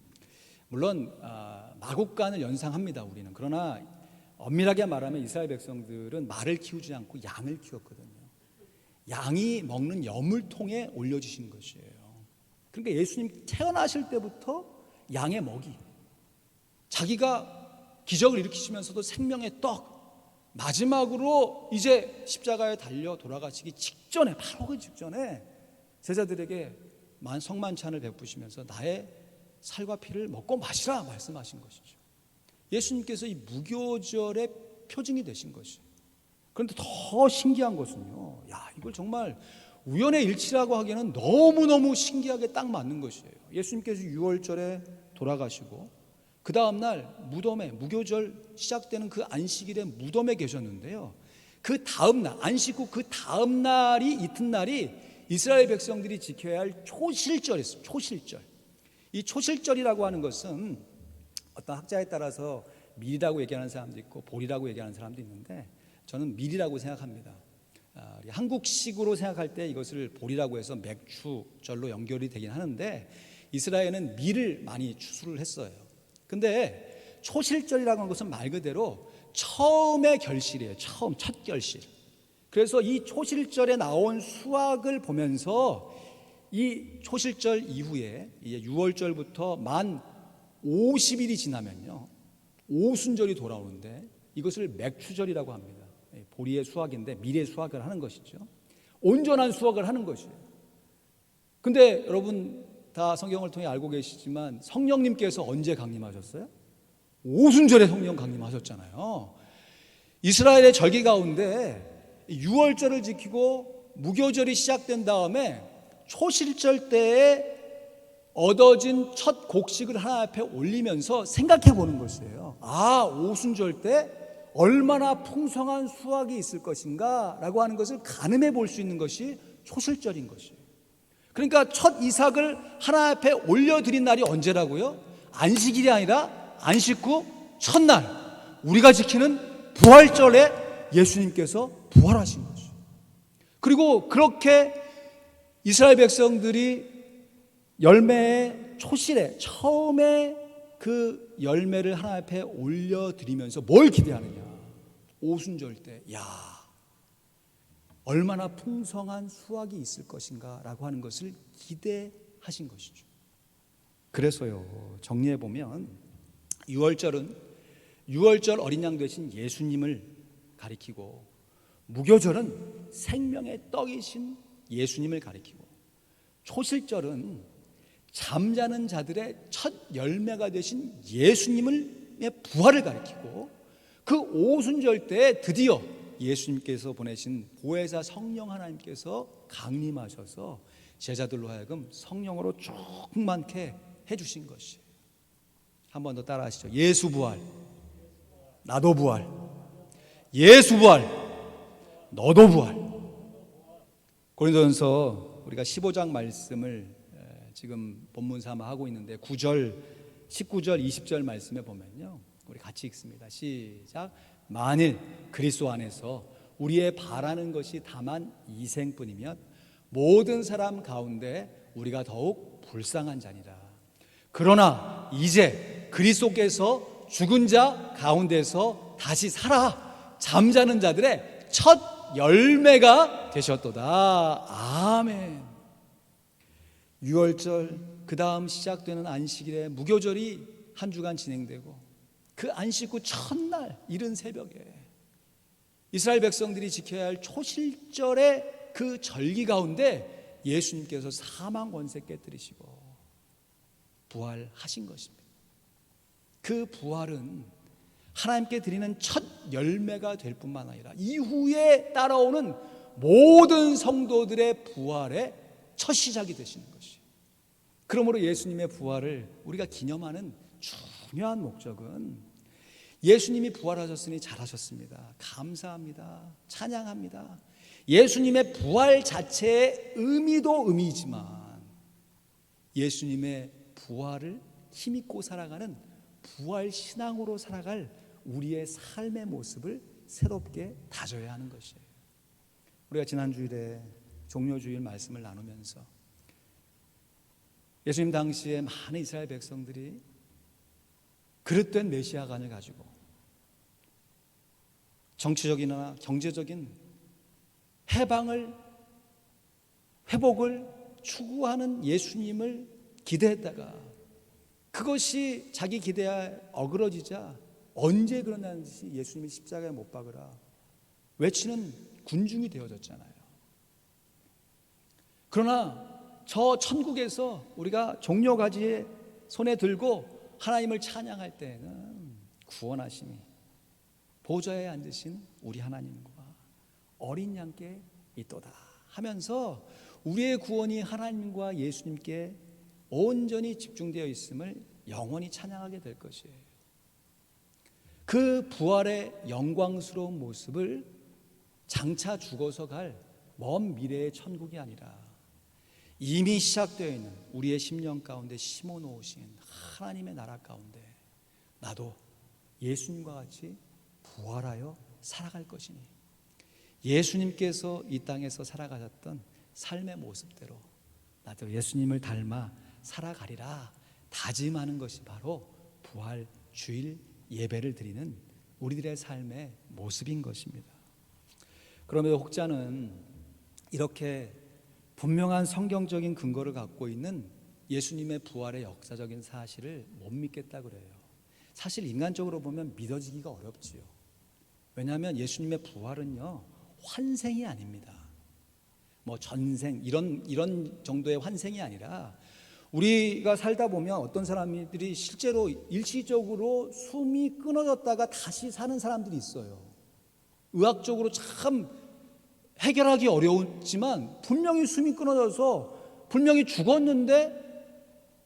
물론 마국간을 연상합니다. 우리는. 그러나 엄밀하게 말하면 이스라엘 백성들은 말을 키우지 않고 양을 키웠거든요. 양이 먹는 여물통에 올려주신 것이에요. 그러니까 예수님 태어나실 때부터 양의 먹이, 자기가 기적을 일으키시면서도 생명의 떡, 마지막으로 이제 십자가에 달려 돌아가시기 직전에, 바로 그 직전에 제자들에게 성만찬을 베푸시면서 나의 살과 피를 먹고 마시라 말씀하신 것이죠. 예수님께서 이 무교절의 표징이 되신 것이에요. 그런데 더 신기한 것은요, 이걸 정말 우연의 일치라고 하기에는 너무너무 신기하게 딱 맞는 것이에요. 예수님께서 유월절에 돌아가시고 그 다음날 무덤에, 무교절 시작되는 그 안식일에 무덤에 계셨는데요, 그 다음날, 안식 후 그 다음날이, 이튿날이 이스라엘 백성들이 지켜야 할 초실절이었어요. 초실절. 이 초실절이라고 하는 것은 어떤 학자에 따라서 밀이라고 얘기하는 사람도 있고 보리라고 얘기하는 사람도 있는데 저는 밀이라고 생각합니다. 한국식으로 생각할 때 이것을 보리라고 해서 맥주절로 연결이 되긴 하는데 이스라엘은 밀을 많이 추수를 했어요. 근데 초실절이라고 하는 것은 말 그대로 처음의 결실이에요. 첫 결실. 그래서 이 초실절에 나온 수확을 보면서 이 초실절 이후에 이제 6월절부터 만 50일이 지나면요, 오순절이 돌아오는데 이것을 맥추절이라고 합니다. 보리의 수확인데 밀의 수확을 하는 것이죠. 온전한 수확을 하는 것이에요. 근데 여러분 다 성경을 통해 알고 계시지만 성령님께서 언제 강림하셨어요? 오순절에 성령 강림하셨잖아요. 이스라엘의 절기 가운데 6월절을 지키고 무교절이 시작된 다음에 초실절 때에 얻어진 첫 곡식을 하나님 앞에 올리면서 생각해 보는 것이에요. 오순절 때 얼마나 풍성한 수확이 있을 것인가 라고 하는 것을 가늠해 볼 수 있는 것이 초실절인 것이에요. 그러니까 첫 이삭을 하나님 앞에 올려드린 날이 언제라고요? 안식일이 아니라 안식 후 첫날, 우리가 지키는 부활절에 예수님께서 부활하신 거죠. 그리고 그렇게 이스라엘 백성들이 열매의 초실에 처음에 그 열매를 하나님 앞에 올려드리면서 뭘 기대하느냐? 오순절 때, 야, 얼마나 풍성한 수확이 있을 것인가 라고 하는 것을 기대하신 것이죠. 그래서요, 정리해 보면 유월절은 유월절 어린 양 되신 예수님을 가리키고, 무교절은 생명의 떡이신 예수님을 가리키고, 초실절은 잠자는 자들의 첫 열매가 되신 예수님의 부활을 가리키고, 그 오순절 때 드디어 예수님께서 보내신 보혜사 성령 하나님께서 강림하셔서 제자들로 하여금 성령으로 충만케 해주신 것이. 한 번 더 따라하시죠. 예수 부활, 나도 부활. 예수 부활, 너도 부활. 고린도전서 우리가 15장 말씀을 지금 본문 삼아 하고 있는데 9절, 19절, 20절 말씀에 보면요, 우리 같이 읽습니다. 시작. 만일 그리스도 안에서 우리의 바라는 것이 다만 이생뿐이면 모든 사람 가운데 우리가 더욱 불쌍한 자니라. 그러나 이제 그리스도께서 죽은 자 가운데서 다시 살아 잠자는 자들의 첫 열매가 되셨도다. 아멘. 유월절 그 다음 시작되는 안식일에 무교절이 한 주간 진행되고, 그 안식 후 첫날 이른 새벽에 이스라엘 백성들이 지켜야 할 초실절의 그 절기 가운데 예수님께서 사망 권세 깨뜨리시고 부활하신 것입니다. 그 부활은 하나님께 드리는 첫 열매가 될 뿐만 아니라 이후에 따라오는 모든 성도들의 부활의 첫 시작이 되시는 것이에요. 그러므로 예수님의 부활을 우리가 기념하는 중요한 목적은 예수님이 부활하셨으니 잘하셨습니다. 감사합니다. 찬양합니다. 예수님의 부활 자체의 의미도 의미지만 예수님의 부활을 힘입고 살아가는 부활 신앙으로 살아갈 우리의 삶의 모습을 새롭게 다져야 하는 것이에요. 우리가 지난 주일에 종료주일 말씀을 나누면서 예수님 당시에 많은 이스라엘 백성들이 그릇된 메시아관을 가지고 정치적이나 경제적인 해방을, 회복을 추구하는 예수님을 기대했다가 그것이 자기 기대에 어그러지자 언제 그러냐는 듯이 예수님이 십자가에 못 박으라 외치는 군중이 되어졌잖아요. 그러나 저 천국에서 우리가 종려가지에 손에 들고 하나님을 찬양할 때에는 구원하심이 보좌에 앉으신 우리 하나님과 어린 양께 있도다 하면서 우리의 구원이 하나님과 예수님께 온전히 집중되어 있음을 영원히 찬양하게 될 것이에요. 그 부활의 영광스러운 모습을 장차 죽어서 갈 먼 미래의 천국이 아니라 이미 시작되어 있는 우리의 심령 가운데 심어놓으신 하나님의 나라 가운데 나도 예수님과 같이 부활하여 살아갈 것이니 예수님께서 이 땅에서 살아가셨던 삶의 모습대로 나도 예수님을 닮아 살아가리라 다짐하는 것이 바로 부활 주일 예배를 드리는 우리들의 삶의 모습인 것입니다. 그럼에도 혹자는 이렇게 분명한 성경적인 근거를 갖고 있는 예수님의 부활의 역사적인 사실을 못 믿겠다 그래요. 사실 인간적으로 보면 믿어지기가 어렵지요. 왜냐하면 예수님의 부활은요 환생이 아닙니다. 뭐 전생 이런 정도의 환생이 아니라 우리가 살다 보면 어떤 사람들이 실제로 일시적으로 숨이 끊어졌다가 다시 사는 사람들이 있어요. 의학적으로 참 해결하기 어려웠지만 분명히 숨이 끊어져서 분명히 죽었는데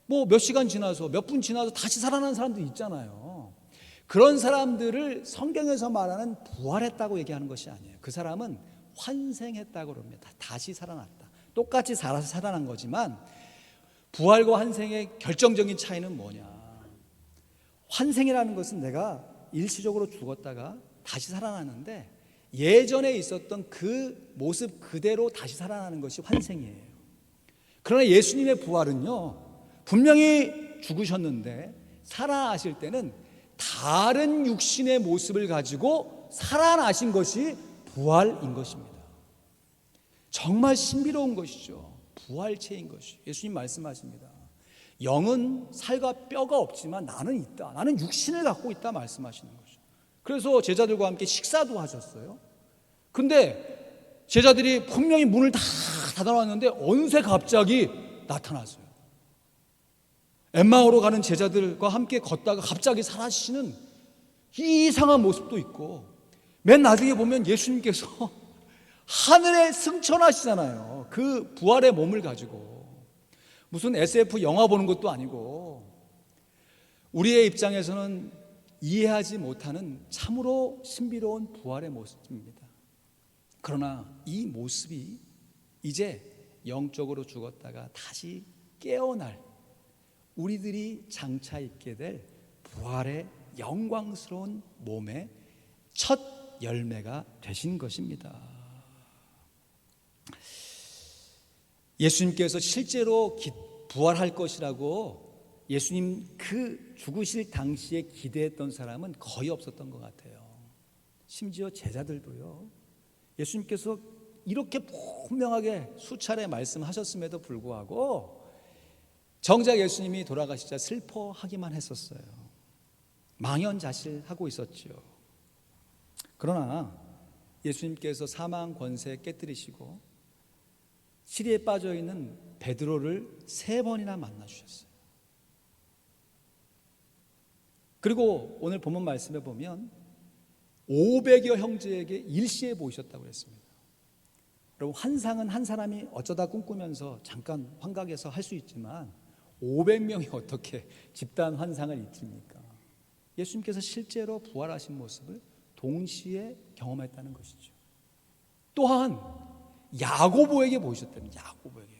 뭐 몇 시간 지나서 몇 분 지나서 다시 살아난 사람들이 있잖아요. 그런 사람들을 성경에서 말하는 부활했다고 얘기하는 것이 아니에요. 그 사람은 환생했다고 그럽니다. 다시 살아났다. 똑같이 살아서 살아난 거지만 부활과 환생의 결정적인 차이는 뭐냐? 환생이라는 것은 내가 일시적으로 죽었다가 다시 살아나는데 예전에 있었던 그 모습 그대로 다시 살아나는 것이 환생이에요. 그러나 예수님의 부활은요 분명히 죽으셨는데 살아나실 때는 다른 육신의 모습을 가지고 살아나신 것이 부활인 것입니다. 정말 신비로운 것이죠. 부활체인 것이. 예수님 말씀하십니다. 영은 살과 뼈가 없지만 나는 있다. 나는 육신을 갖고 있다 말씀하시는 거죠. 그래서 제자들과 함께 식사도 하셨어요. 근데 제자들이 분명히 문을 다 닫아놨는데 어느새 갑자기 나타났어요. 엠마오로 가는 제자들과 함께 걷다가 갑자기 사라지시는 이상한 모습도 있고, 맨 나중에 보면 예수님께서 하늘에 승천하시잖아요. 그 부활의 몸을 가지고. 무슨 SF 영화 보는 것도 아니고, 우리의 입장에서는 이해하지 못하는 참으로 신비로운 부활의 모습입니다. 그러나 이 모습이 이제 영적으로 죽었다가 다시 깨어날 우리들이 장차 있게 될 부활의 영광스러운 몸의 첫 열매가 되신 것입니다. 예수님께서 실제로 부활할 것이라고 예수님 그 죽으실 당시에 기대했던 사람은 거의 없었던 것 같아요. 심지어 제자들도요. 예수님께서 이렇게 분명하게 수차례 말씀하셨음에도 불구하고 정작 예수님이 돌아가시자 슬퍼하기만 했었어요. 망연자실하고 있었죠. 그러나 예수님께서 사망 권세 깨뜨리시고 시리에 빠져있는 베드로를 3번이나 만나주셨어요. 그리고 오늘 본문 말씀에 보면 500여 형제에게 일시에 보이셨다고 했습니다. 여러분, 환상은 한 사람이 어쩌다 꿈꾸면서 잠깐 환각해서 할 수 있지만 500명이 어떻게 집단 환상을 잊습니까? 예수님께서 실제로 부활하신 모습을 동시에 경험했다는 것이죠. 또한 야고보에게 보이셨답니다. 야고보에게.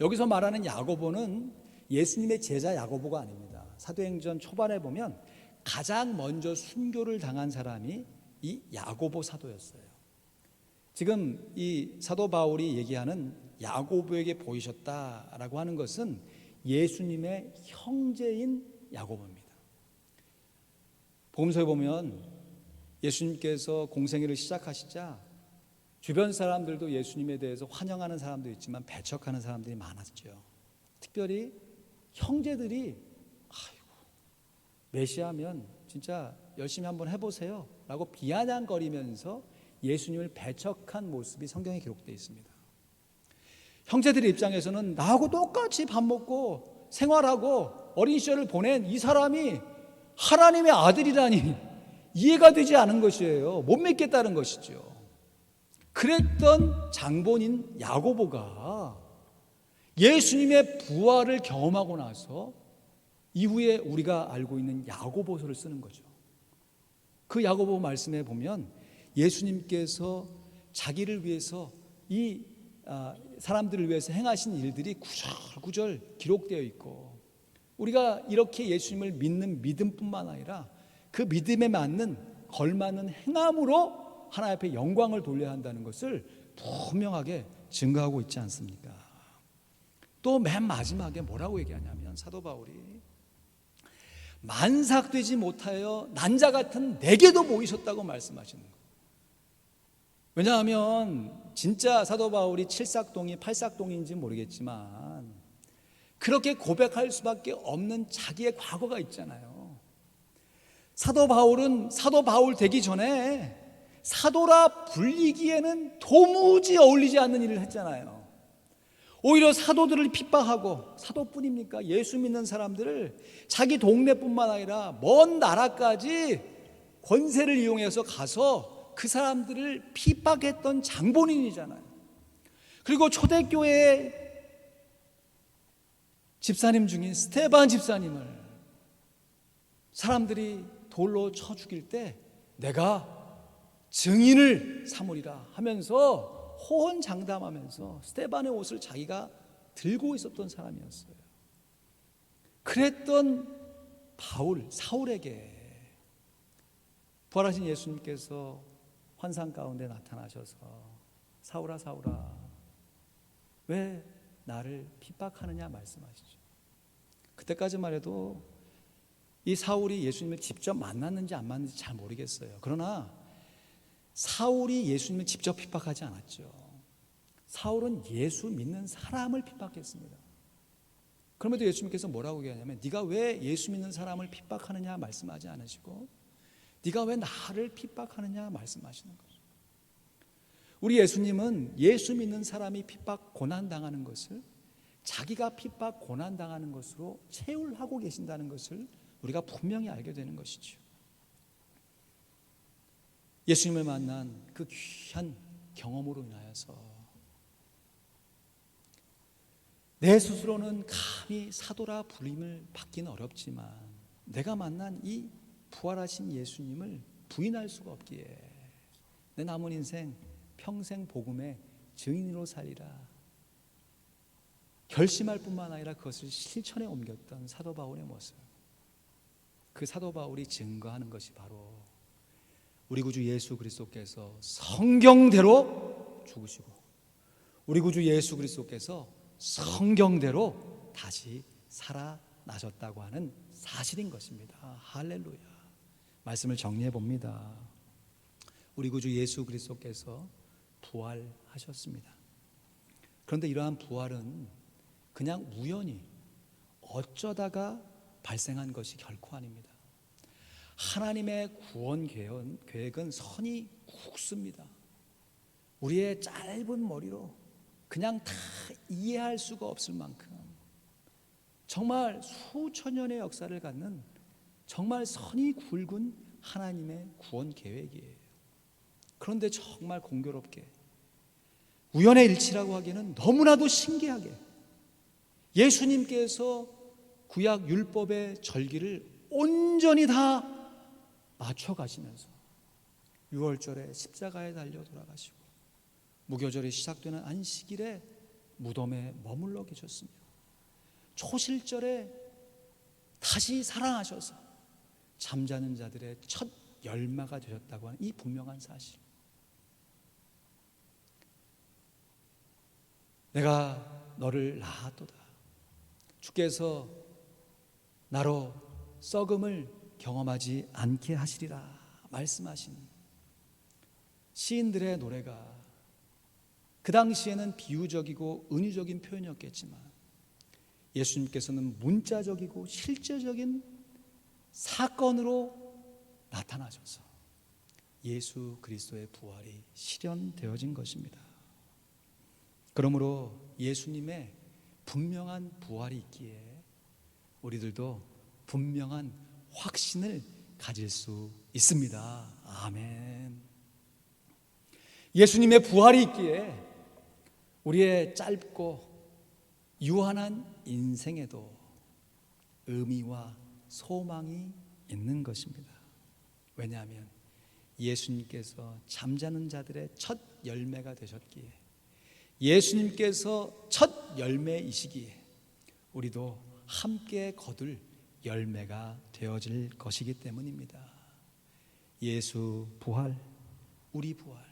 여기서 말하는 야고보는 예수님의 제자 야고보가 아닙니다. 사도행전 초반에 보면 가장 먼저 순교를 당한 사람이 이 야고보 사도였어요. 지금 이 사도 바울이 얘기하는 야고보에게 보이셨다라고 하는 것은 예수님의 형제인 야고보입니다. 복음서에 보면 예수님께서 공생애를 시작하시자 주변 사람들도 예수님에 대해서 환영하는 사람도 있지만 배척하는 사람들이 많았죠. 특별히 형제들이 메시아면 진짜 열심히 한번 해보세요 라고 비아냥거리면서 예수님을 배척한 모습이 성경에 기록되어 있습니다. 형제들의 입장에서는 나하고 똑같이 밥 먹고 생활하고 어린 시절을 보낸 이 사람이 하나님의 아들이라니 이해가 되지 않은 것이에요. 못 믿겠다는 것이죠. 그랬던 장본인 야고보가 예수님의 부활을 경험하고 나서 이후에 우리가 알고 있는 야고보서를 쓰는 거죠. 그 야고보 말씀에 보면 예수님께서 자기를 위해서 이 사람들을 위해서 행하신 일들이 구절구절 기록되어 있고, 우리가 이렇게 예수님을 믿는 믿음뿐만 아니라 그 믿음에 맞는 걸맞는 행함으로 하나님 앞에 영광을 돌려야 한다는 것을 분명하게 증거하고 있지 않습니까? 또 맨 마지막에 뭐라고 얘기하냐면 사도 바울이 만삭되지 못하여 난자 같은 내게도 보이셨다고 말씀하시는 거예요. 왜냐하면 진짜 사도 바울이 칠삭동이 팔삭동인지 모르겠지만 그렇게 고백할 수밖에 없는 자기의 과거가 있잖아요. 사도 바울은 사도 바울 되기 전에 사도라 불리기에는 도무지 어울리지 않는 일을 했잖아요. 오히려 사도들을 핍박하고, 사도뿐입니까? 예수 믿는 사람들을 자기 동네뿐만 아니라 먼 나라까지 권세를 이용해서 가서 그 사람들을 핍박했던 장본인이잖아요. 그리고 초대교회의 집사님 중인 스데반 집사님을 사람들이 돌로 쳐 죽일 때 내가 증인을 삼으리라 하면서 호언장담하면서 스데반의 옷을 자기가 들고 있었던 사람이었어요. 그랬던 사울에게 부활하신 예수님께서 환상 가운데 나타나셔서 사울아 사울아 왜 나를 핍박하느냐 말씀하시죠. 그때까지만 해도 이 사울이 예수님을 직접 만났는지 안 만났는지 잘 모르겠어요. 그러나 사울이 예수님을 직접 핍박하지 않았죠. 사울은 예수 믿는 사람을 핍박했습니다. 그럼에도 예수님께서 뭐라고 얘기하냐면 네가 왜 예수 믿는 사람을 핍박하느냐 말씀하지 않으시고 네가 왜 나를 핍박하느냐 말씀하시는 거죠. 우리 예수님은 예수 믿는 사람이 핍박 고난당하는 것을 자기가 핍박 고난당하는 것으로 체휼하고 계신다는 것을 우리가 분명히 알게 되는 것이죠. 예수님을 만난 그 귀한 경험으로 인하여서 내 스스로는 감히 사도라 불림을 받기는 어렵지만 내가 만난 이 부활하신 예수님을 부인할 수가 없기에 내 남은 인생 평생 복음의 증인으로 살리라 결심할 뿐만 아니라 그것을 실천에 옮겼던 사도 바울의 모습, 그 사도 바울이 증거하는 것이 바로 우리 구주 예수 그리스도께서 성경대로 죽으시고 우리 구주 예수 그리스도께서 성경대로 다시 살아나셨다고 하는 사실인 것입니다. 할렐루야. 말씀을 정리해 봅니다. 우리 구주 예수 그리스도께서 부활하셨습니다. 그런데 이러한 부활은 그냥 우연히 어쩌다가 발생한 것이 결코 아닙니다. 하나님의 구원 계획은 선이 굵습니다. 우리의 짧은 머리로 그냥 다 이해할 수가 없을 만큼 정말 수천 년의 역사를 갖는 정말 선이 굵은 하나님의 구원 계획이에요. 그런데 정말 공교롭게 우연의 일치라고 하기에는 너무나도 신기하게 예수님께서 구약 율법의 절기를 온전히 다 맞춰가시면서 6월절에 십자가에 달려 돌아가시고 무교절이 시작되는 안식일에 무덤에 머물러 계셨으며 초실절에 다시 살아나셔서 잠자는 자들의 첫 열마가 되셨다고 하는 이 분명한 사실, 내가 너를 낳았도다 주께서 나로 썩음을 경험하지 않게 하시리라 말씀하신 시인들의 노래가 그 당시에는 비유적이고 은유적인 표현이었겠지만 예수님께서는 문자적이고 실제적인 사건으로 나타나셔서 예수 그리스도의 부활이 실현되어진 것입니다. 그러므로 예수님의 분명한 부활이 있기에 우리들도 분명한 확신을 가질 수 있습니다. 아멘. 예수님의 부활이 있기에 우리의 짧고 유한한 인생에도 의미와 소망이 있는 것입니다. 왜냐하면 예수님께서 잠자는 자들의 첫 열매가 되셨기에, 예수님께서 첫 열매이시기에 우리도 함께 거둘 열매가 되어질 것이기 때문입니다. 예수 부활, 우리 부활,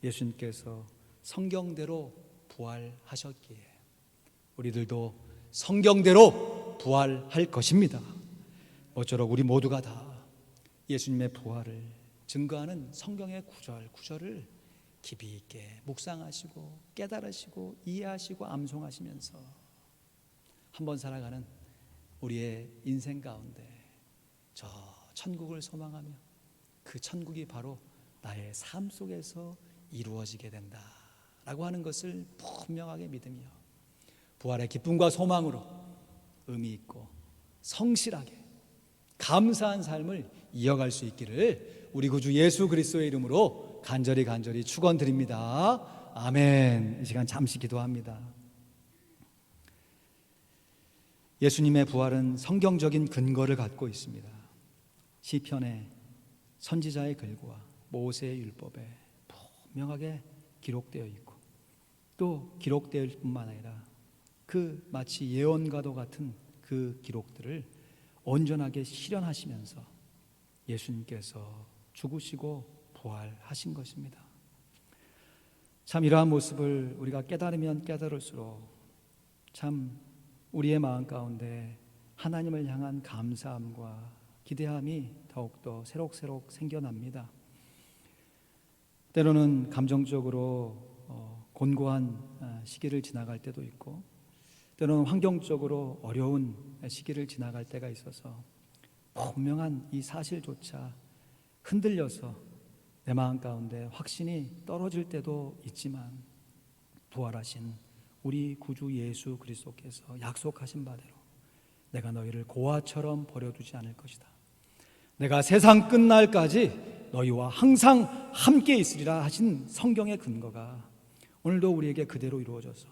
예수님께서 성경대로 부활하셨기에 우리들도 성경대로 부활할 것입니다. 모쪼록 우리 모두가 다 예수님의 부활을 증거하는 성경의 구절을 깊이 있게 묵상하시고 깨달으시고 이해하시고 암송하시면서 한번 살아가는 우리의 인생 가운데 저 천국을 소망하며 그 천국이 바로 나의 삶 속에서 이루어지게 된다라고 하는 것을 분명하게 믿으며 부활의 기쁨과 소망으로 의미 있고 성실하게 감사한 삶을 이어갈 수 있기를 우리 구주 예수 그리스도의 이름으로 간절히 축원드립니다. 아멘. 이 시간 잠시 기도합니다. 예수님의 부활은 성경적인 근거를 갖고 있습니다. 시편에 선지자의 글과 모세의 율법에 분명하게 기록되어 있고, 또 기록될 뿐만 아니라 그 마치 예언과도 같은 그 기록들을 온전하게 실현하시면서 예수님께서 죽으시고 부활하신 것입니다. 참 이러한 모습을 우리가 깨달으면 깨달을수록 참 우리의 마음 가운데 하나님을 향한 감사함과 기대함이 더욱더 새록새록 생겨납니다. 때로는 감정적으로 곤고한 시기를 지나갈 때도 있고, 때로는 환경적으로 어려운 시기를 지나갈 때가 있어서 분명한 이 사실조차 흔들려서 내 마음 가운데 확신이 떨어질 때도 있지만, 부활하신 우리 구주 예수 그리스도께서 약속하신 바대로 내가 너희를 고아처럼 버려두지 않을 것이다, 내가 세상 끝날까지 너희와 항상 함께 있으리라 하신 성경의 근거가 오늘도 우리에게 그대로 이루어져서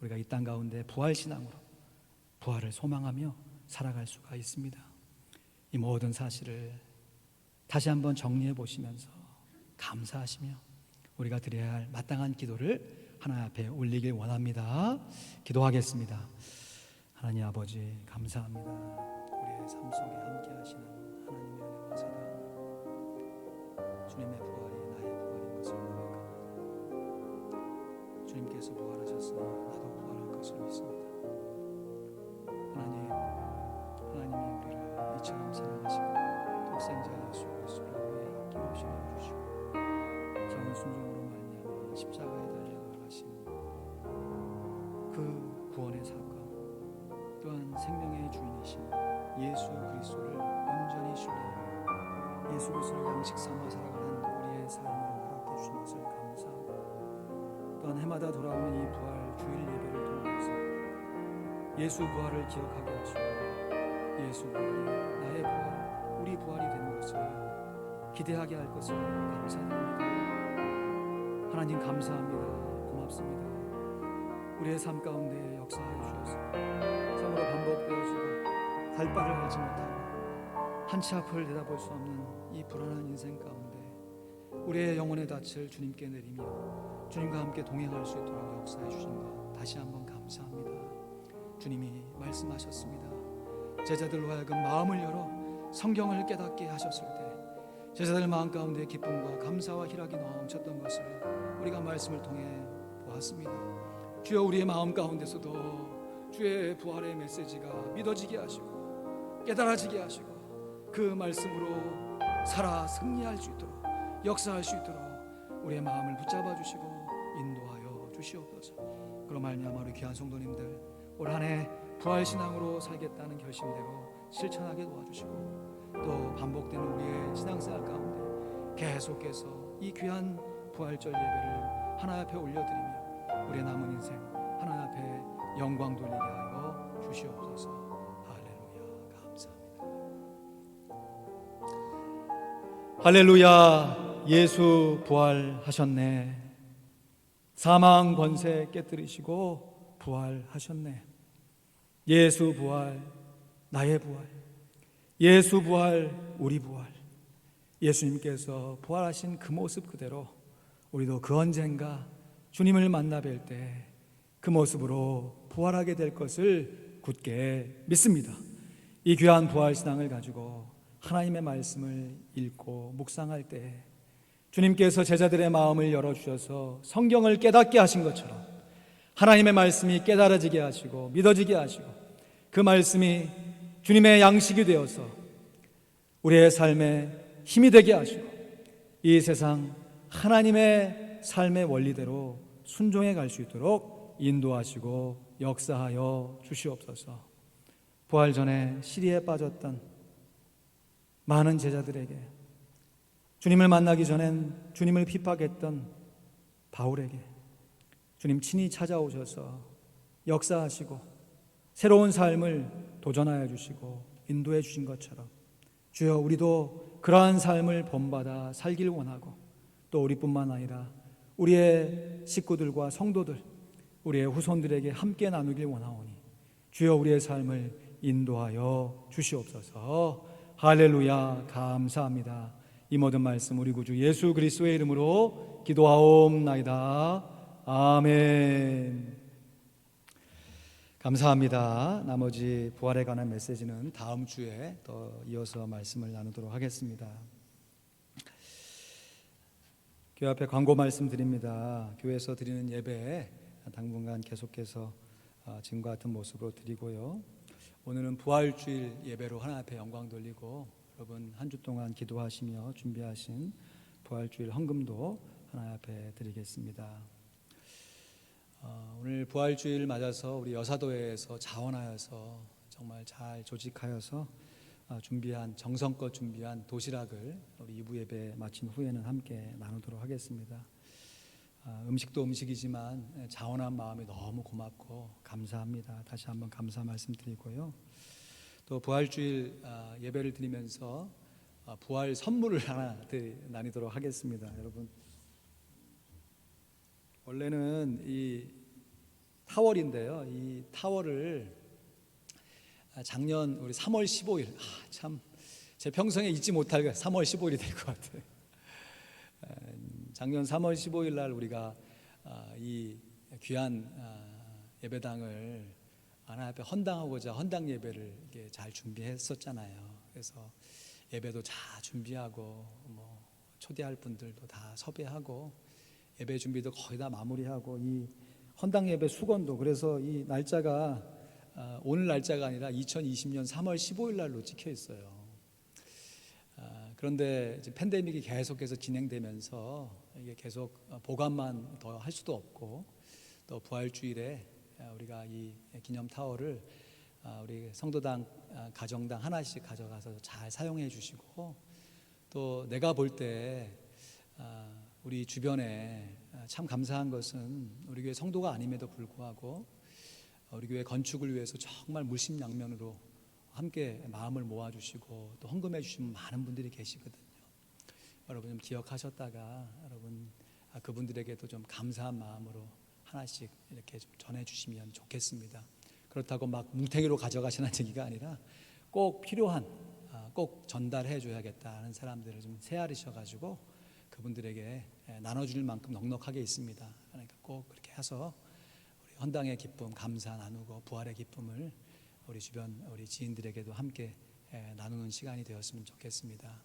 우리가 이 땅 가운데 부활신앙으로 부활을 소망하며 살아갈 수가 있습니다. 이 모든 사실을 다시 한번 정리해 보시면서 감사하시며 우리가 드려야 할 마땅한 기도를 하나님 앞에 올리길 원합니다. 기도하겠습니다. 하나님 아버지, 감사합니다. 우리의 삶 속에 함께 하시는 하나님의 은혜와 사랑, 주님의 부활이 나의 부활인 것을 고백합니다. 주님께서 부활하셨으니 나도 부활할 것을 믿습니다. 하나님이 우리를 이처럼 사랑하시고 독생자 예수 그리스도를 위해 아낌없이 내어주시고 자원 순종으로 말미암아 십자가에 달려 돌아가신 그 구원의 사건, 또한 생명의 주인이신 예수 그리스도를 온전히 신뢰하며 예수 그리스도를 양식 삼아 살아가는 우리의 삶을 허락해 주신 것을 감사하고, 또한 해마다 돌아오는 이 부활 주일 예배를 통해서 예수 부활을 기억하게 하시고 예수 부활이 나의 부활, 우리 부활이 되는 것을 기대하게 할 것을 감사드립니다. 하나님 감사합니다. 고맙습니다. 우리의 삶 가운데 역사해 주셔서 참으로 반복되어지고 갈 바를 알지 못하고 한치 앞을 내다볼 수 없는 이 불안한 인생 가운데 우리의 영혼의 닻을 주님께 내리며 주님과 함께 동행할 수 있도록 역사해 주신 것 다시 한번 감사합니다. 주님이 말씀하셨습니다. 제자들로 하여금 마음을 열어 성경을 깨닫게 하셨을 때 제자들 마음 가운데 기쁨과 감사와 희락이 넘쳤던 것을 우리가 말씀을 통해 보았습니다. 주여, 우리의 마음 가운데서도 주의 부활의 메시지가 믿어지게 하시고 깨달아지게 하시고 그 말씀으로 살아 승리할 수 있도록 역사할 수 있도록 우리의 마음을 붙잡아 주시고 인도하여 주시옵소서. 그로 말미암아 우리 귀한 성도님들 올 한 해 부활신앙으로 살겠다는 결심대로 실천하게 도와주시고, 또 반복되는 우리의 신앙생활 가운데 계속해서 이 귀한 부활절 예배를 하나님 앞에 올려드리며 우리의 남은 인생 하나님 앞에 영광 돌리게 하여 주시옵소서. 할렐루야. 감사합니다. 할렐루야. 예수 부활하셨네. 사망 권세 깨뜨리시고 부활하셨네. 예수 부활, 나의 부활, 예수 부활, 우리 부활. 예수님께서 부활하신 그 모습 그대로 우리도 그 언젠가 주님을 만나 뵐 때 그 모습으로 부활하게 될 것을 굳게 믿습니다. 이 귀한 부활신앙을 가지고 하나님의 말씀을 읽고 묵상할 때 주님께서 제자들의 마음을 열어주셔서 성경을 깨닫게 하신 것처럼 하나님의 말씀이 깨달아지게 하시고 믿어지게 하시고 그 말씀이 주님의 양식이 되어서 우리의 삶에 힘이 되게 하시고 이 세상 하나님의 삶의 원리대로 순종해 갈 수 있도록 인도하시고 역사하여 주시옵소서. 부활 전에 시리에 빠졌던 많은 제자들에게, 주님을 만나기 전엔 주님을 핍박했던 바울에게 주님 친히 찾아오셔서 역사하시고 새로운 삶을 도전하여 주시고 인도해 주신 것처럼 주여, 우리도 그러한 삶을 본받아 살길 원하고, 또 우리뿐만 아니라 우리의 식구들과 성도들, 우리의 후손들에게 함께 나누길 원하오니 주여, 우리의 삶을 인도하여 주시옵소서. 할렐루야. 감사합니다. 이 모든 말씀 우리 구주 예수 그리스도의 이름으로 기도하옵나이다. 아멘. 감사합니다. 나머지 부활에 관한 메시지는 다음 주에 더 이어서 말씀을 나누도록 하겠습니다. 교회 앞에 광고 말씀드립니다. 교회에서 드리는 예배 당분간 계속해서 지금과 같은 모습으로 드리고요. 오늘은 부활주일 예배로 하나님 앞에 영광 돌리고 여러분 한 주 동안 기도하시며 준비하신 부활주일 헌금도 하나님 앞에 드리겠습니다. 오늘 부활주일 맞아서 우리 여사도회에서 자원하여서 정말 잘 조직하여서 정성껏 준비한 도시락을 우리 2부 예배 마친 후에는 함께 나누도록 하겠습니다. 음식도 음식이지만 자원한 마음이 너무 고맙고 감사합니다. 다시 한번 감사 말씀드리고요. 또 부활주일 예배를 드리면서 부활 선물을 하나 나누도록 하겠습니다. 여러분, 원래는 이 타월인데요. 이 타월을 작년 우리 3월 15일 참 제 평생에 잊지 못할 3월 15일이 될 것 같아요. 작년 3월 15일 날 우리가 이 귀한 예배당을 하나님 앞에 헌당하고자 헌당 예배를 이렇게 잘 준비했었잖아요. 그래서 예배도 잘 준비하고 초대할 분들도 다 섭외하고 예배 준비도 거의 다 마무리하고 이 헌당 예배 수건도 그래서 이 날짜가 오늘 날짜가 아니라 2020년 3월 15일 날로 찍혀 있어요. 그런데 이제 팬데믹이 계속해서 진행되면서 이게 계속 보관만 더 할 수도 없고 또 부활주일에 우리가 이 기념 타월을 우리 성도당 가정당 하나씩 가져가서 잘 사용해 주시고 또 내가 볼 때 우리 주변에 참 감사한 것은 우리 교회 성도가 아님에도 불구하고 우리 교회 건축을 위해서 정말 물심양면으로 함께 마음을 모아주시고 또 헌금해 주시는 많은 분들이 계시거든요. 여러분 좀 기억하셨다가 여러분 그분들에게도 좀 감사한 마음으로 하나씩 이렇게 좀 전해주시면 좋겠습니다. 그렇다고 막 뭉탱이로 가져가시는 얘기가 아니라 꼭 필요한 꼭 전달해 줘야겠다 하는 사람들을 좀 세아리셔가지고 그분들에게 나눠줄 만큼 넉넉하게 있습니다. 그러니까 꼭 그렇게 해서 우리 헌당의 기쁨 감사 나누고 부활의 기쁨을 우리 주변 우리 지인들에게도 함께 나누는 시간이 되었으면 좋겠습니다.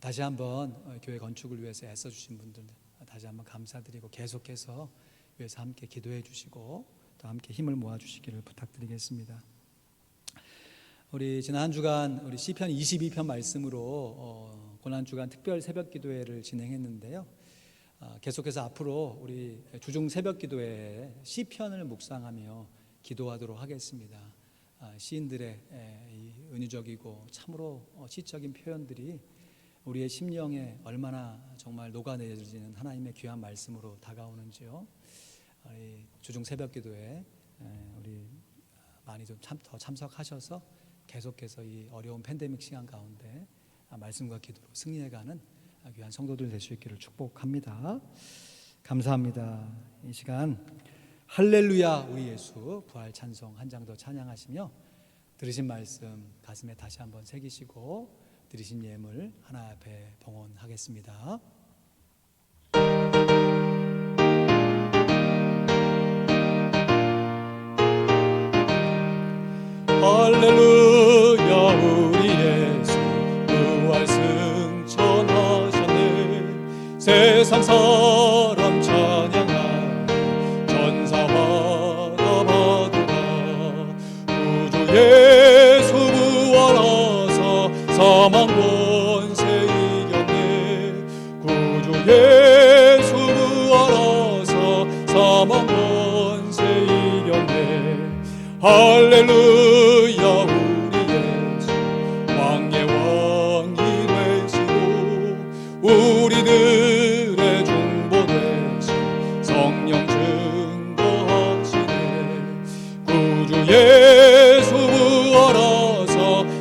다시 한번 교회 건축을 위해서 애써주신 분들 다시 한번 감사드리고 계속해서 위해서 함께 기도해 주시고 또 함께 힘을 모아 주시기를 부탁드리겠습니다. 우리 지난 한 주간 우리 시편 22편 말씀으로 고난 주간 특별 새벽 기도회를 진행했는데요. 계속해서 앞으로 우리 주중 새벽 기도회에 시편을 묵상하며 기도하도록 하겠습니다. 시인들의 이 은유적이고 참으로 시적인 표현들이 우리의 심령에 얼마나 정말 녹아내리는 하나님의 귀한 말씀으로 다가오는지요. 주중 새벽 기도에 우리 많이 좀 더 참석하셔서 계속해서 이 어려운 팬데믹 시간 가운데 말씀과 기도로 승리해가는 귀한 성도들 될 수 있기를 축복합니다. 감사합니다. 이 시간 할렐루야 우리 예수 부활 찬송 한 장 더 찬양하시며 들으신 말씀 가슴에 다시 한번 새기시고 드리신 예물 하나 앞에 봉헌하겠습니다. 할렐루야 우리 예수 부활 승천하셨네. 세상 사람 찬양하네. 전사화가 받으라. 구주 예수 부활하사 사망 권세 이겼네. 구주 예수 부활하사 사망 권세 이겼네. 할렐루야 우리 예수 왕의 왕이 되시고 우리들의 중보 되신 성령 증거하시네. 구주 예수 부활하사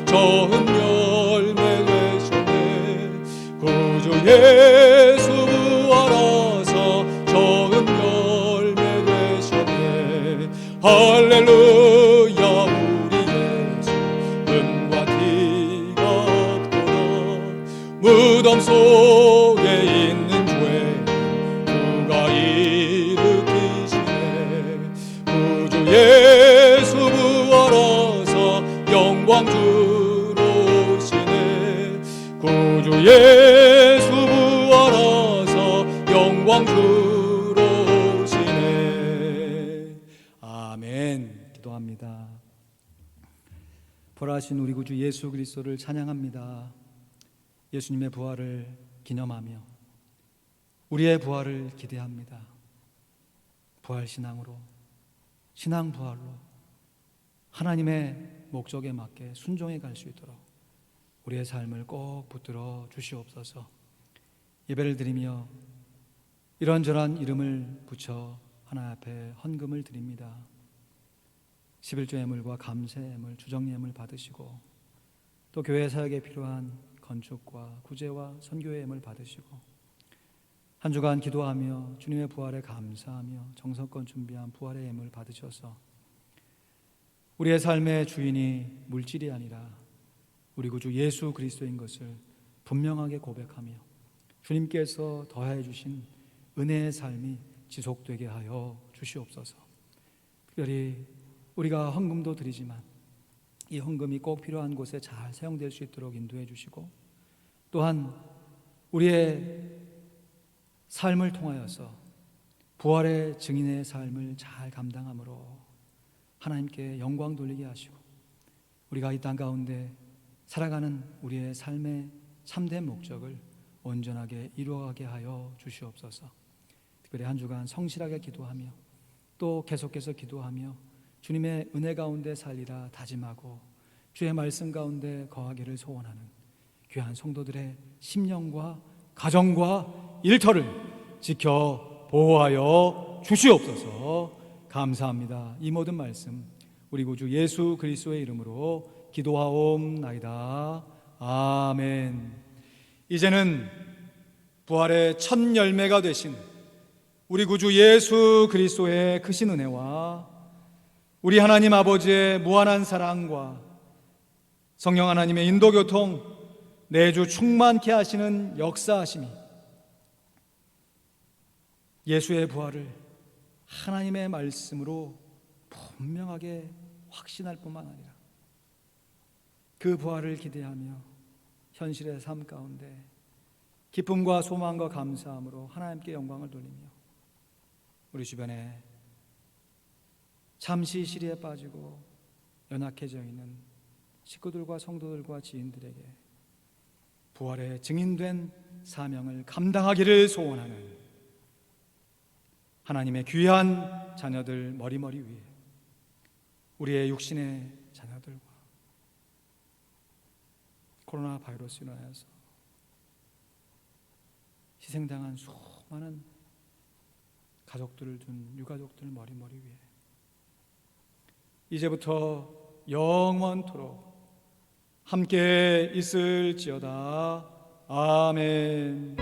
저은 열매 되셨네. 구주 예수 부활하사 저은 열매 되셨네. 할렐루야 우리 예수 은과 티가 없도다. 무덤 속에 있는 죄 누가 일으키시네. 구주 예수 부활하사 영광 주로 오시네. 구주 예수 부활하사 영광 주로 오시네. 아멘. 기도합니다. 부활하신 우리 구주 예수 그리스도를 찬양합니다. 예수님의 부활을 기념하며 우리의 부활을 기대합니다. 부활 신앙으로, 신앙 부활로 하나님의 목적에 맞게 순종해 갈 수 있도록 우리의 삶을 꼭 붙들어 주시옵소서. 예배를 드리며 이런저런 이름을 붙여 하나님 앞에 헌금을 드립니다. 11조 예물과 감사 예물, 주정 예물 받으시고 또 교회 사역에 필요한 건축과 구제와 선교의 예물 받으시고 한 주간 기도하며 주님의 부활에 감사하며 정성껏 준비한 부활의 예물 받으셔서 우리의 삶의 주인이 물질이 아니라 우리 구주 예수 그리스도인 것을 분명하게 고백하며 주님께서 더해 주신 은혜의 삶이 지속되게 하여 주시옵소서. 특별히 우리가 헌금도 드리지만 이 헌금이 꼭 필요한 곳에 잘 사용될 수 있도록 인도해 주시고 또한 우리의 삶을 통하여서 부활의 증인의 삶을 잘 감당함으로 하나님께 영광 돌리게 하시고 우리가 이 땅 가운데 살아가는 우리의 삶의 참된 목적을 온전하게 이루어가게 하여 주시옵소서. 특별히 한 주간 성실하게 기도하며 또 계속해서 기도하며 주님의 은혜 가운데 살리라 다짐하고 주의 말씀 가운데 거하기를 소원하는 귀한 성도들의 심령과 가정과 일터를 지켜 보호하여 주시옵소서. 감사합니다. 이 모든 말씀 우리 구주 예수 그리스도의 이름으로 기도하옵나이다. 아멘. 이제는 부활의 첫 열매가 되신 우리 구주 예수 그리스도의 크신 은혜와 우리 하나님 아버지의 무한한 사랑과 성령 하나님의 인도교통 내주 충만케 하시는 역사하심이 예수의 부활을 하나님의 말씀으로 분명하게 확신할 뿐만 아니라 그 부활을 기대하며 현실의 삶 가운데 기쁨과 소망과 감사함으로 하나님께 영광을 돌리며 우리 주변에 잠시 시리에 빠지고 연약해져 있는 식구들과 성도들과 지인들에게 부활의 증인된 사명을 감당하기를 소원하는 하나님의 귀한 자녀들 머리머리 위에 우리의 육신의 자녀들과 코로나 바이러스로 인하여서 희생당한 수많은 가족들을 둔 유가족들 머리머리 위에 이제부터 영원토록 함께 있을지어다. 아멘.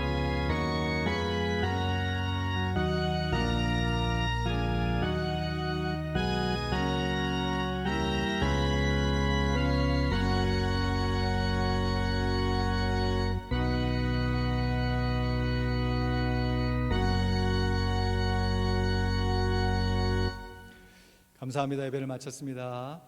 감사합니다. 예배를 마쳤습니다.